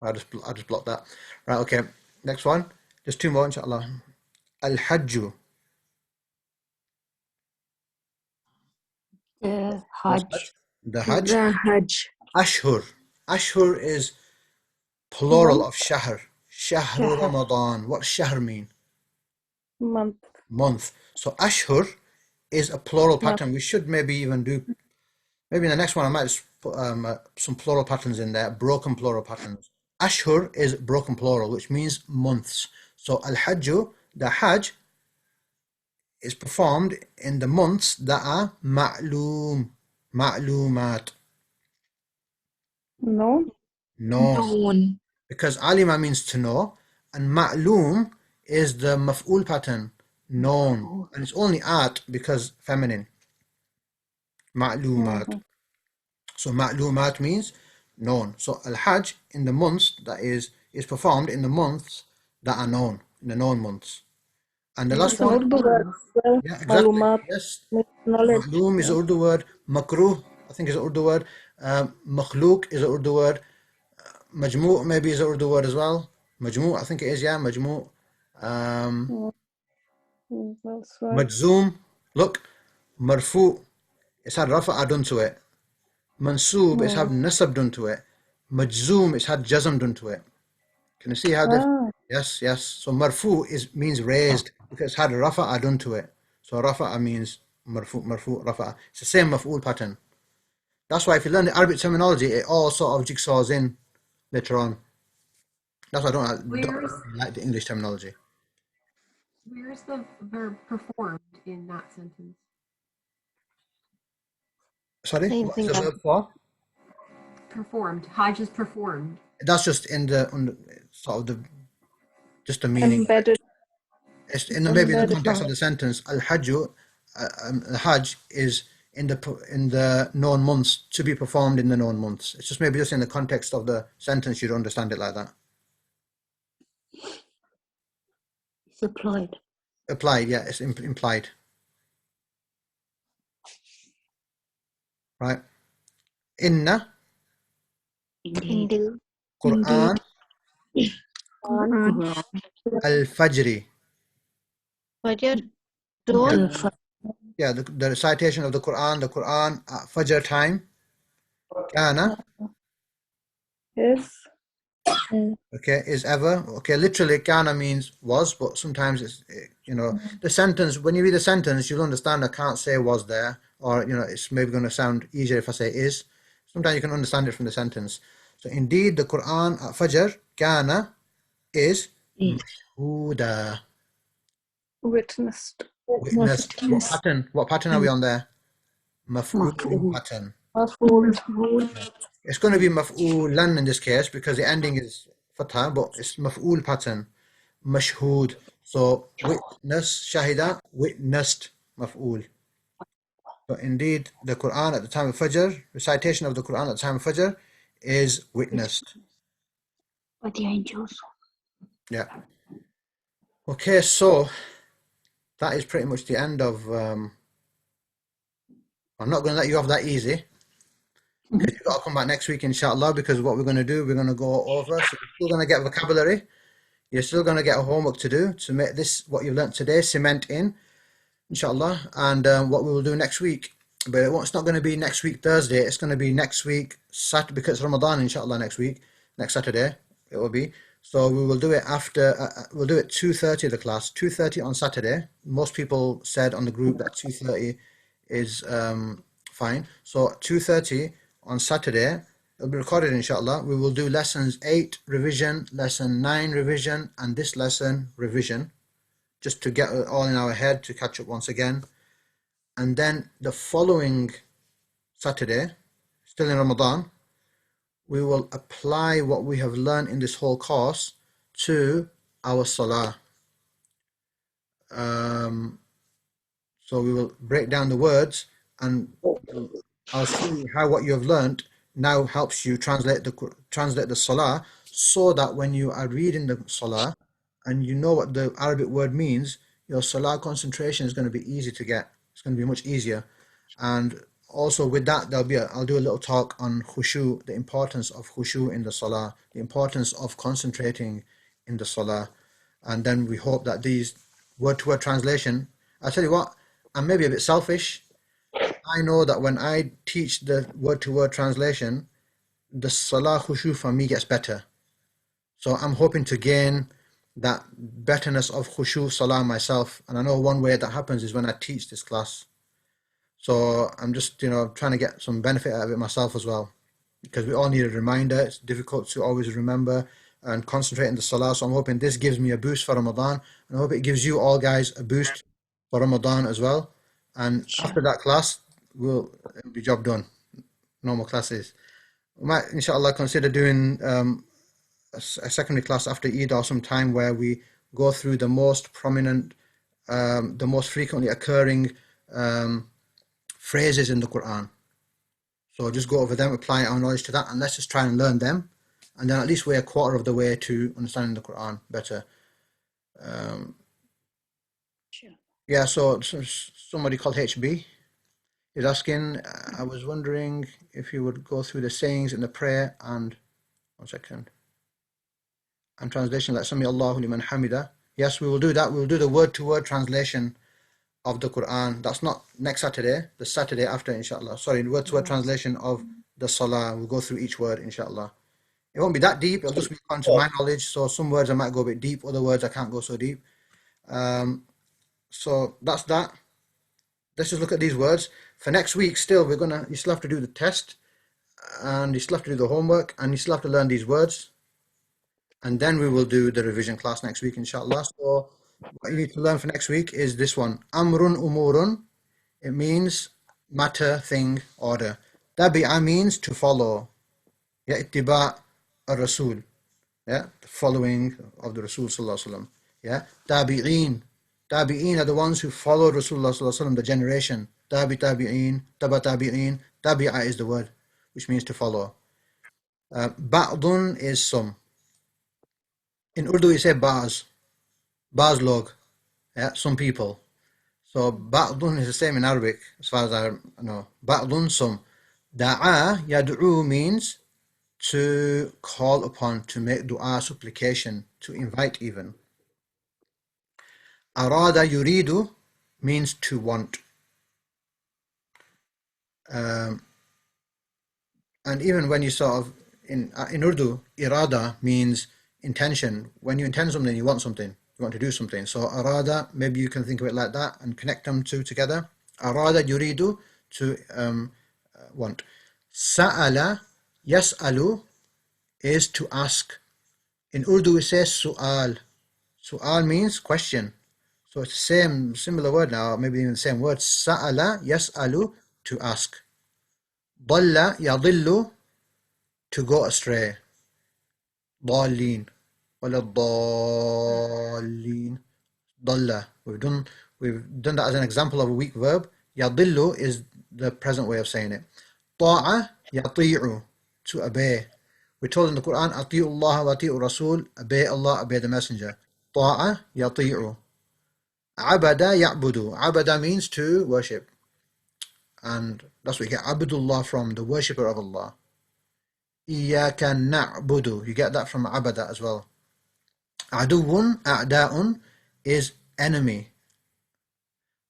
I just blocked that. Right, okay. Next one. Just two more, inshallah. Al-Hajju. The Hajj. The Hajj. The Hajj. Ashhur. Ashhur is plural of Shahr. Shahru Shahr. Ramadan. What does Shahr mean? Month. Month. So Ashhur is a plural pattern. We should maybe even do, maybe in the next one I might just put some plural patterns in there, broken plural patterns. Ashhur is broken plural, which means months. So Al-Hajju, the Hajj, is performed in the months that are ma'loom, ma'loomat. No. Known. Because alima means to know, and ma'loom is the maf'ul pattern, known. And it's only at because feminine. Ma'loomat. So ma'loomat means known. So al-hajj in the months that is performed in the months that are known, in the known months. And the last one, Urdu word. Well, yeah, exactly. malumat Yes. means knowledge. Ma'loom is an Urdu word. Makruh, I think, is an Urdu word. Makhluk is an Urdu word. Majmu' maybe is an Urdu word as well. Majmu', I think it is, yeah, majmu'. That's right. Majzoom, look, marfu, it's had rafa'a done to it. Mansoob, it's had nasab done to it. Majzoom, it's had jazm done to it. Can you see how that? Yes, yes. So marfu means raised because it's had rafa'a done to it. So rafa'a means marfu, rafa'a. It's the same maf'ul pattern. That's why if you learn the Arabic terminology, it all sort of jigsaws in later on. That's why I don't like the English terminology. Where's the verb performed in that sentence? Sorry, what is the verb for? Performed. Hajj is performed. That's just in the sort of the just the meaning. Embedded. It's in maybe in the context of the sentence. Al-Hajju, Hajj is in the known months, to be performed in the known months. It's just maybe just in the context of the sentence you'd understand it like that. It's applied. Applied, yeah, it's implied. Right. Inna. Indeed. Quran. Al-Fajri. Fajr. Yeah, the recitation of the Quran at Fajr time. Kana. Yes. Okay, is ever. Okay, literally kana means was, but sometimes it's, the sentence, when you read the sentence, you'll understand I can't say was there, or, it's maybe going to sound easier if I say is. Sometimes you can understand it from the sentence. So indeed, the Quran at Fajr, kana, is mashhuda. Witnessed. Witnessed. What pattern are we on there? Maf'ul pattern. It's going to be maf'ulan in this case because the ending is fatha, but it's maf'ul pattern. Mashhud. So witness, shahida, witnessed, maf'ul. So indeed, the Quran at the time of Fajr, recitation of the Quran at the time of Fajr is witnessed. By the angels. Yeah. Okay, so that is pretty much the end of. I'm not going to let you off that easy. Because you've got to come back next week, inshallah, because what we're going to do, we're going to go over. So you're still going to get vocabulary. You're still going to get a homework to do to make this, what you've learnt today, cement in, inshallah. And what we will do next week. But it's not going to be next week, Thursday. It's going to be next week, Saturday, because it's Ramadan, inshallah, next Saturday, it will be. So we will do it after, we'll do it 2:30 the class, 2:30 on Saturday. Most people said on the group that 2:30 is fine. So 2:30 on Saturday, it'll be recorded, inshallah. We will do lessons 8 revision, lesson 9 revision, and this lesson revision, just to get it all in our head, to catch up once again. And then the following Saturday, still in Ramadan, we will apply what we have learned in this whole course to our Salah. So we will break down the words, and I'll see how what you have learned now helps you translate the Salah, so that when you are reading the Salah and you know what the Arabic word means, your salah concentration is going to be easy to get. It's going to be much easier. And also with that, I'll do a little talk on khushu, the importance of khushu in the salah, the importance of concentrating in the salah. And then we hope that these word-to-word translation, I tell you what, I'm maybe a bit selfish. I know that when I teach the word-to-word translation, the salah khushu for me gets better. So I'm hoping to gain that betterness of khushu salah myself. And I know one way that happens is when I teach this class. So I'm just, trying to get some benefit out of it myself as well. Because we all need a reminder. It's difficult to always remember and concentrate in the salah. So I'm hoping this gives me a boost for Ramadan. And I hope it gives you all guys a boost for Ramadan as well. And after that class, it'll be job done. No more classes. We might, inshallah, consider doing a secondary class after Eid or some time where we go through the most prominent, the most frequently occurring phrases in the Quran. So just go over them, apply our knowledge to that, and let's just try and learn them. And then at least we're a quarter of the way to understanding the Quran better. Yeah, so somebody called HB is asking, I was wondering if you would go through the sayings in the prayer and, and translation like Sami Allahu liman hamida. Yes, we will do that. We will do the word-to-word translation of the Quran. That's not next Saturday, the Saturday after, inshallah. Sorry, word-to-word translation of the Salah. We'll go through each word, inshallah. It won't be that deep. It'll just be according to my knowledge. So some words I might go a bit deep, other words I can't go so deep. So that's that. Let's just look at these words. For next week, still, you still have to do the test, and you still have to do the homework, and you still have to learn these words. And then we will do the revision class next week, inshallah. So what you need to learn for next week is this one. Amrun umurun. It means matter, thing, order. Tabi'a means to follow. Ya ittiba' ar-Rasul. Yeah, the following of the Rasul sallallahu alaihi wasallam. Yeah, tabi'een. Tabi'een are the ones who followed Rasulullah sallallahu alaihi wasallam, the generation. Tabi'een, taba tabi'een. Tabi'a is the word, which means to follow. Ba'dun is some. In Urdu, we say baz log. Yeah, some people. So ba'dun is the same in Arabic, as far as I know. Ba'dun, some. Da'a, yad'u means to call upon, to make dua, supplication, to invite even. Arada yuridu means to want. And even when you sort of, in Urdu, irada means intention. When you intend something, you want something. You want to do something. So arada, maybe you can think of it like that and connect them two together. Arada yuridu, to want. Sa'ala, yas'alu is to ask. In Urdu we say su'al. Su'al means question. So it's the same, similar word now, maybe even the same word. Sa'ala, yas'alu, to ask. Dalla, yadillu, to go astray. Dallin. Wala dallin. Dalla. We've done that as an example of a weak verb. Yadillu is the present way of saying it. Ta'a, yati'u, to obey. We're told in the Quran, Ati'u Allah wa ati'u Rasul, obey Allah, obey the Messenger. Ta'a, yati'u. Abada, ya'budu. Abada means to worship. And that's what you get Abdullah from, the worshipper of Allah. Iyaka na'budu. You get that from abada as well. Aduwun, a'da'un is enemy.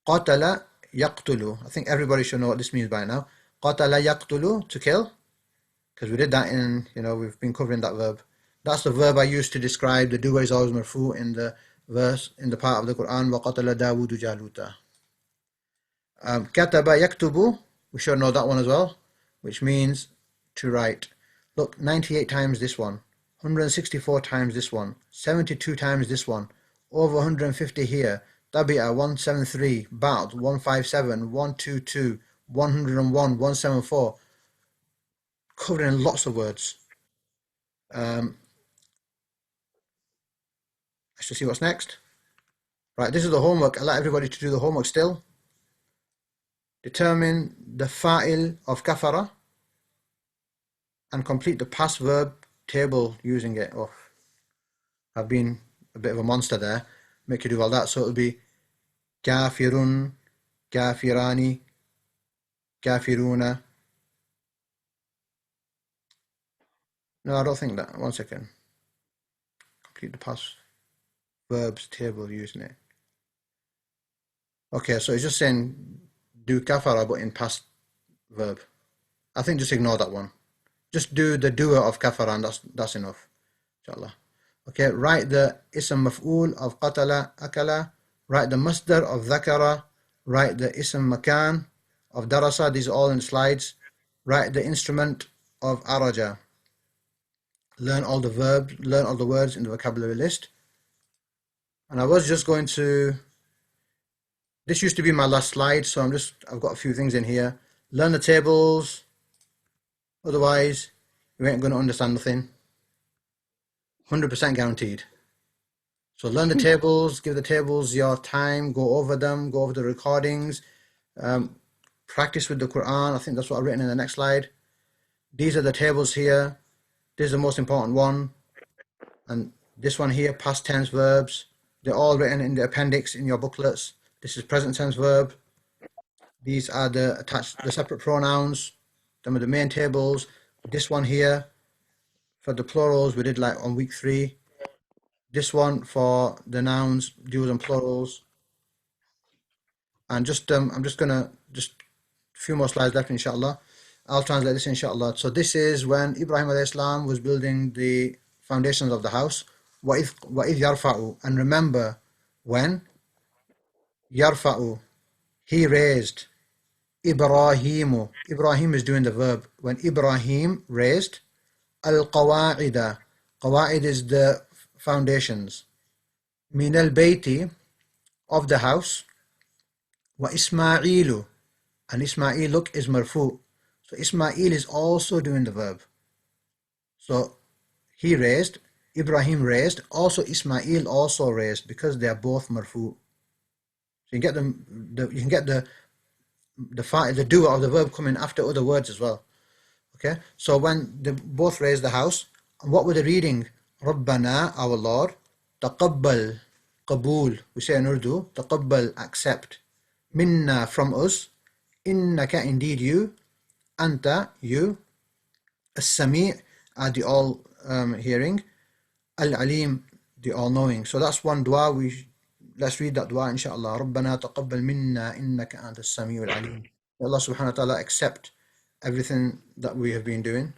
Qatala, yaqtulu. I think everybody should know what this means by now. Qatala yaqtulu, to kill. Because we did that in, we've been covering that verb. That's the verb I used to describe the du'a is always marfu in the verse, in the part of the Quran, وَقَتَلَ دَاوُدُ جَالُوتَ. Kataba yaktubu, we should know that one as well, which means to write. Look, 98 times this one, 164 times this one, 72 times this one, over 150 here. Tabi'a 173, Ba'd 157, 122, 101, 174. Covering lots of words. Let's just see what's next. Right, this is the homework. I'd like everybody to do the homework still. Determine the fa'il of kafara and complete the past verb table using it. Oh, I've been a bit of a monster there, make you do all that. So it'll be kafirun, kafirani, kafiruna. No, I don't think that. 1 second. Complete the past verbs table using it. Okay, so it's just saying do kafara but in past verb. I think just ignore that one. Just do the doer of kafara and that's enough. Inshallah. Okay, write the ism maf'ul of qatala, akala. Write the masdar of dhakara. Write the ism makan of darasa. These are all in the slides. Write the instrument of araja. Learn all the verbs, learn all the words in the vocabulary list. And I was just going to, this used to be my last slide, so I've got a few things in here. Learn the tables, otherwise you ain't going to understand nothing. 100% guaranteed. So learn the tables, give the tables your time, go over them, go over the recordings, practice with the Quran. I think that's what I've written in the next slide. These are the tables here. This is the most important one. And this one here, past tense verbs. They're all written in the appendix in your booklets. This is present tense verb. These are the separate pronouns. Them are the main tables. This one here, for the plurals, we did like on week 3. This one for the nouns, duals and plurals. And just I'm just gonna a few more slides left, inshallah. I'll translate this, inshallah. So this is when Ibrahim alayhi salam was building the foundations of the house. وَإِذْ يَرْفَعُ, and remember when يَرْفَعُ, he raised. Ibrahim is doing the verb. When Ibrahim raised, al-qawa'ida, qawa'id is the foundations, min al-bayti, of the house, wa Ismailu, and Ismail, look, is marfu. So Ismail is also doing the verb. So he raised, Ibrahim raised, also Ismail also raised, because they are both marfu. So you can get the doer of the verb coming after other words as well. Okay, so when they both raised the house, what were they reading? Rabbana, our Lord, taqabbal, qabul, we say in Urdu, taqabbal, accept, minna, from us, innaka, indeed you, anta, you, as-sami', are the all hearing, al-alim, the all knowing. So that's one dua. Let's read that dua, inshallah. Rabbana taqabbal minna innaka anta as-sami'ul alim. Allah subhanahu wa ta'ala accept everything that we have been doing,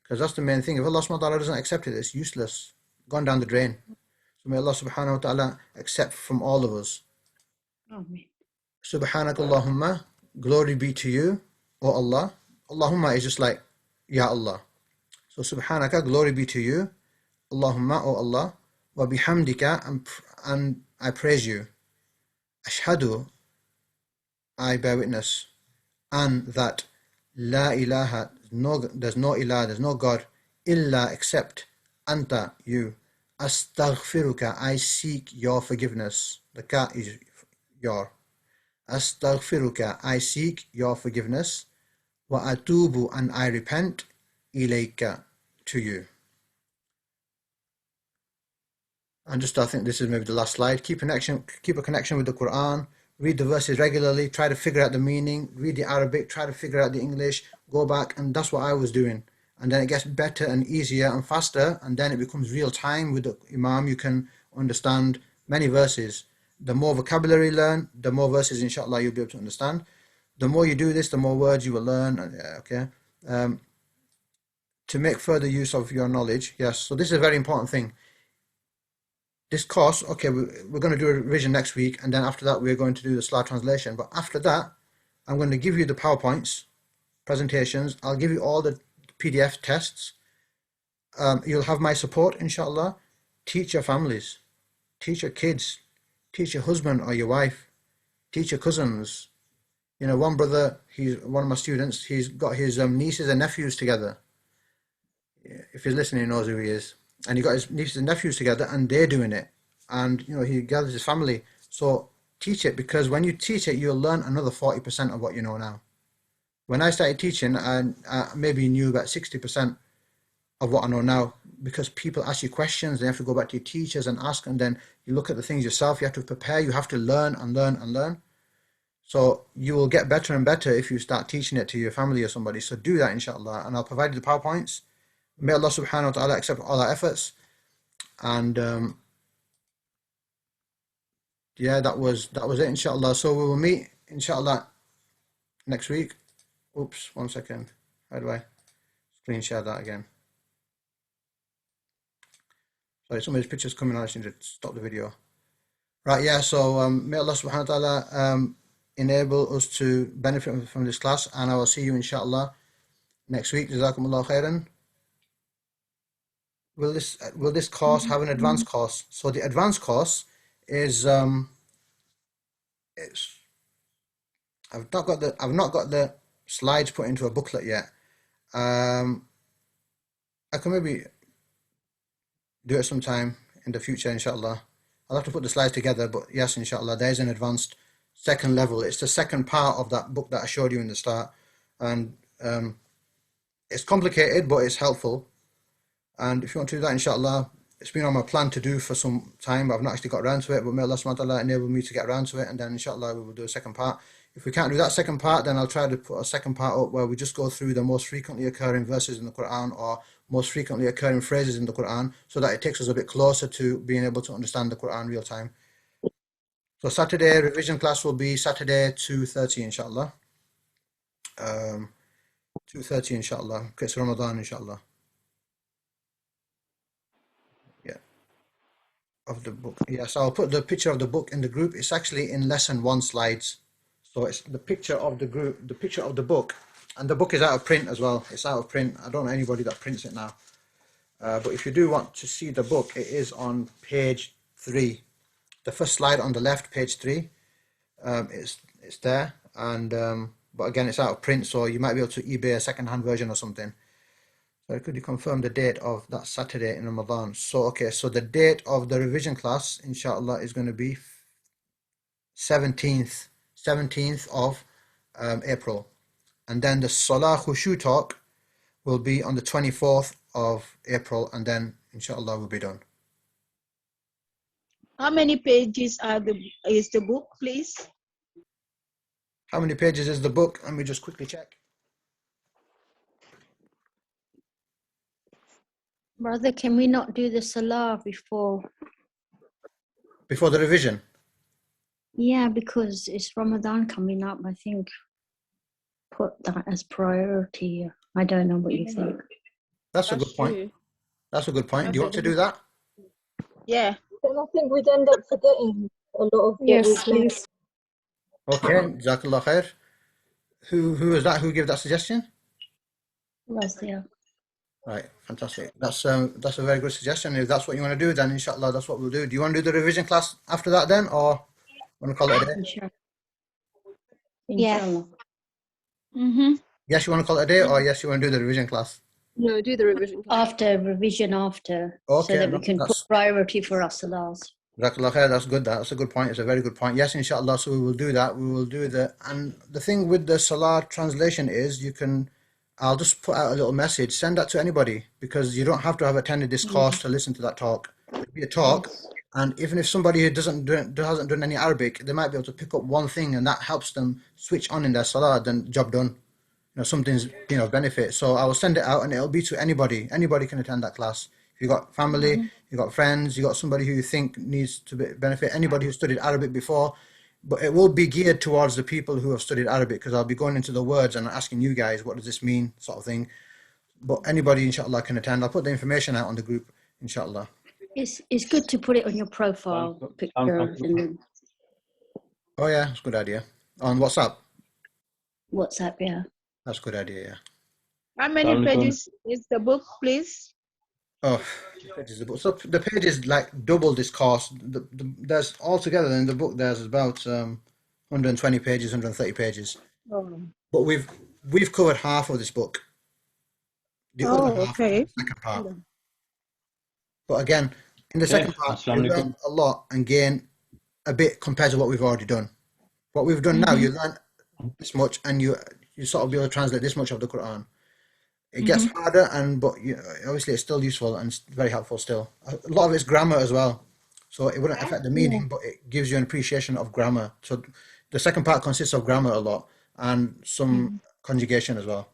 because that's the main thing. If Allah subhanahu wa ta'ala doesn't accept it, it's useless, gone down the drain. So may Allah subhanahu wa ta'ala accept from all of us. Amen. Subhanakallahumma, glory be to you, O Allah. Allahumma is just like Ya Allah. So subhanaka, glory be to you, Allahumma, O Allah, wa bihamdika, and I praise you. Ashhadu, I bear witness, and that la ilaha, there's no ilah, there's no God, illa, except, anta, you. Astaghfiruka, I seek your forgiveness. The ka is your. Astaghfiruka, I seek your forgiveness. Wa atubu, and I repent, ilayka, to you. And I think this is maybe the last slide. Keep a connection with the Quran. Read the verses regularly. Try to figure out the meaning. Read the Arabic. Try to figure out the English. Go back, and that's what I was doing. And then it gets better and easier and faster, and then it becomes real time with the imam. You can understand many verses. The more vocabulary you learn, the more verses, inshallah, you'll be able to understand. The more you do this, the more words you will learn. Okay. To make further use of your knowledge. Yes. So this is a very important thing. This course, okay, we're going to do a revision next week, and then after that we're going to do the Salah translation. But after that, I'm going to give you the PowerPoints, presentations. I'll give you all the PDF tests. You'll have my support, inshallah. Teach your families, teach your kids, teach your husband or your wife, teach your cousins. You know, one brother, he's one of my students, he's got his nieces and nephews together. If he's listening, he knows who he is. And he got his nieces and nephews together, and they're doing it. And, you know, he gathers his family. So teach it, because when you teach it, you'll learn another 40% of what you know now. When I started teaching, I maybe knew about 60% of what I know now. because people ask you questions, you have to go back to your teachers and ask, and then you look at the things yourself. You have to prepare. You have to learn and learn and learn. So you will get better and better if you start teaching it to your family or somebody. So do that, inshallah, and I'll provide you the PowerPoints. May Allah subhanahu wa ta'ala accept all our efforts. And yeah, that was it, inshallah. So we will meet, inshallah, next week. Oops, 1 second. How do I screen share that again? Sorry, some of these pictures coming on. I just need to stop the video. Right, yeah, so may Allah subhanahu wa ta'ala enable us to benefit from this class, and I will see you, inshallah, next week. Jazakumullah khairan. Will this course have an advanced course? So the advanced course is I've not got the slides put into a booklet yet. I can maybe do it sometime in the future, inshallah. I'll have to put the slides together, but yes, inshallah, there is an advanced second level. It's the second part of that book that I showed you in the start, and it's complicated, but it's helpful. And if you want to do that, inshallah, it's been on my plan to do for some time, but I've not actually got around to it. But may Allah subhanahu wa ta'ala enable me to get around to it, and then inshallah we will do a second part. If we can't do that second part, then I'll try to put a second part up where we just go through the most frequently occurring verses in the Quran or most frequently occurring phrases in the Quran, so that it takes us a bit closer to being able to understand the Quran real time. So Saturday revision class will be Saturday 2:30, inshallah. 2:30, inshallah. Okay, it's Ramadan, inshallah. Of the book. Yes, I'll put the picture of the book in the group. It's actually in lesson 1 slides. So it's the picture of the group, the picture of the book. And the book is out of print as well. It's out of print. I don't know anybody that prints it now. But if you do want to see the book, it is on page 3. The first slide on the left, page 3. It's there. And but again, it's out of print, so you might be able to eBay a second-hand version or something. So could you confirm the date of that Saturday in Ramadan? So, okay, so the date of the revision class, inshallah, is going to be 17th of April. And then the Salah Khushu talk will be on the 24th of April, and then, inshallah, we'll be done. How many pages is the book, please? How many pages is the book? Let me just quickly check. Brother, can we not do the Salah before the revision? Yeah, because it's Ramadan coming up. I think put that as priority. I don't know what you think. That's a good point. That's a good point. Do you want to do that? Yeah. Then I think we'd end up forgetting a lot of Yes, what we've learned. please. Okay, Jazakallah khair. Who is that? Who gave that suggestion? Was there? Right, fantastic. That's a very good suggestion. If that's what you want to do, then inshallah that's what we'll do. Do you want to do the revision class after that then, or want to call it a day? Sure. Yeah. Yes, you want to call it a day, or yes, you want to do the revision class? No, do the revision class. After revision after, Okay, so that we can put priority for our Salahs. Jazakallah khair, that's good. That's a good point. It's a very good point. Yes, inshallah. So we will do that. We will do and the thing with the Salah translation is I'll just put out a little message, send that to anybody, because you don't have to have attended this course to listen to that talk. It'll be a talk, and even if somebody who hasn't done any Arabic, they might be able to pick up one thing, and that helps them switch on in their Salah, then job done. Something's, benefit. So I will send it out, and it'll be to anybody. Anybody can attend that class. If you've got family, you've got friends, you've got somebody who you think needs to benefit, anybody who studied Arabic before. But it will be geared towards the people who have studied Arabic, because I'll be going into the words and asking you guys, what does this mean, sort of thing. But anybody, inshallah, can attend. I'll put the information out on the group, inshallah. It's good to put it on your profile picture. Oh, yeah, that's a good idea. On WhatsApp? WhatsApp, yeah. That's a good idea, yeah. How many pages is the book, please? Oh, pages of the book. So the page is like double this course. There's altogether in the book, there's about 120 pages, 130 pages. But we've covered half of this book. The other half is the second part. But again, in the second part, you learn a lot and gain a bit compared to what we've already done. What we've done now, you learn this much, and you sort of be able to translate this much of the Quran. It gets harder, but obviously it's still useful and it's very helpful still. A lot of it's grammar as well. So it wouldn't affect the meaning, but it gives you an appreciation of grammar. So the second part consists of grammar a lot and some conjugation as well.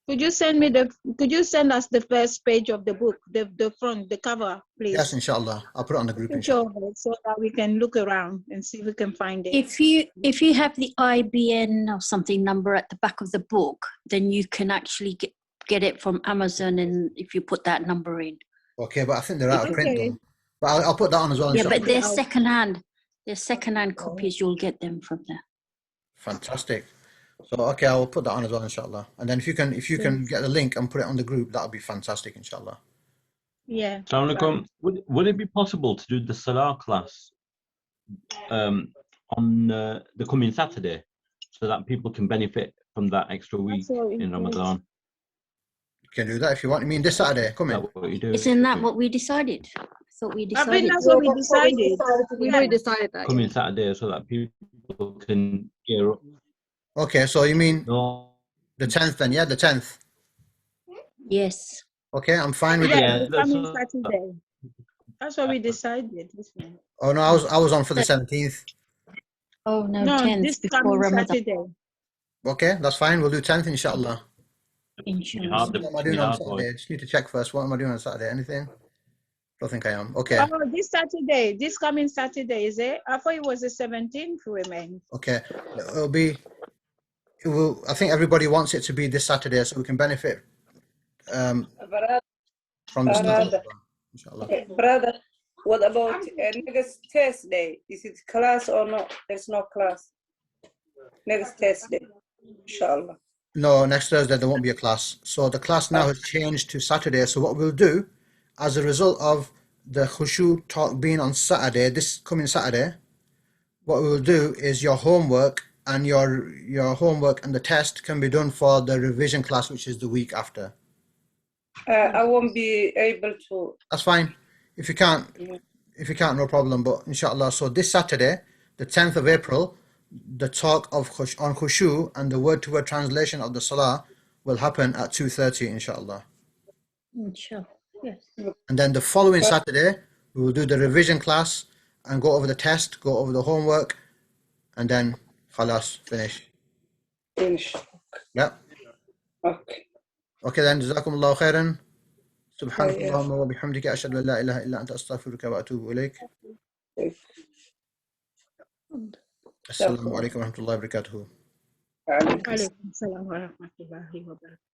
Could you send us the first page of the book, the front, the cover, please? Yes, inshallah. I'll put it on the group, Picture inshallah. of it so that we can look around and see if we can find it. If you have the IBN or something number at the back of the book, then you can actually get it from Amazon, and if you put that number in. Okay, but I think they're out of print though. But I'll put that on as well, Yeah, inshallah. but they're secondhand. They're secondhand copies. You'll get them from there. Fantastic. So okay, I'll put that on as well, inshallah. And then if you can get the link and put it on the group, that would be fantastic, inshallah. Yeah. Assalamu alaikum. Would it be possible to do the Salah class on the coming Saturday, so that people can benefit from that extra week in Ramadan? You can do that if you want. I mean, this Saturday, come in. Isn't that what we decided? I thought we decided. I think that's what we decided. We've already decided that. Coming Saturday, so that people can gear up. Okay, so you mean the 10th then, yeah? The 10th? Yes. Okay, I'm fine with that. that. Coming Saturday. That's what we decided. Oh no, I was on for the 17th. Oh no, No, 10th this before coming Ramadan. Saturday. Okay, that's fine. We'll do 10th, inshallah. Inshallah. What am I doing on Saturday? I just need to check first. What am I doing on Saturday? Anything? Don't think I am. Okay. Oh, this Saturday, this coming Saturday, is it? I thought it was the 17th remain. Okay. I think everybody wants it to be this Saturday so we can benefit from the start. Inshallah. Brother, what about next Thursday? Is it class or not? There's no class. Next Thursday, inshallah. No, next Thursday there won't be a class. So the class now has changed to Saturday. So what we'll do, as a result of the khushu talk being on Saturday, this coming Saturday, what we'll do is your homework and your homework and the test can be done for the revision class, which is the week after. I won't be able to. That's fine. If you can't, no problem. But inshallah, so this Saturday, the 10th of April, the talk on khushu and the word-to-word translation of the Salah will happen at 2:30, inshallah. Inshallah. Yes. And then the following Saturday, we will do the revision class and go over the test, go over the homework, and then khalas, finish. Finish. Yeah. Okay. Okay then, jazakumullahu khairan. سبحانك اللهم وبحمدك أشهد أن لا إله إلا أنت أستغفرك وأتوب إليك. السلام عليكم ورحمة الله وبركاته. وعليكم السلام ورحمة الله وبركاته.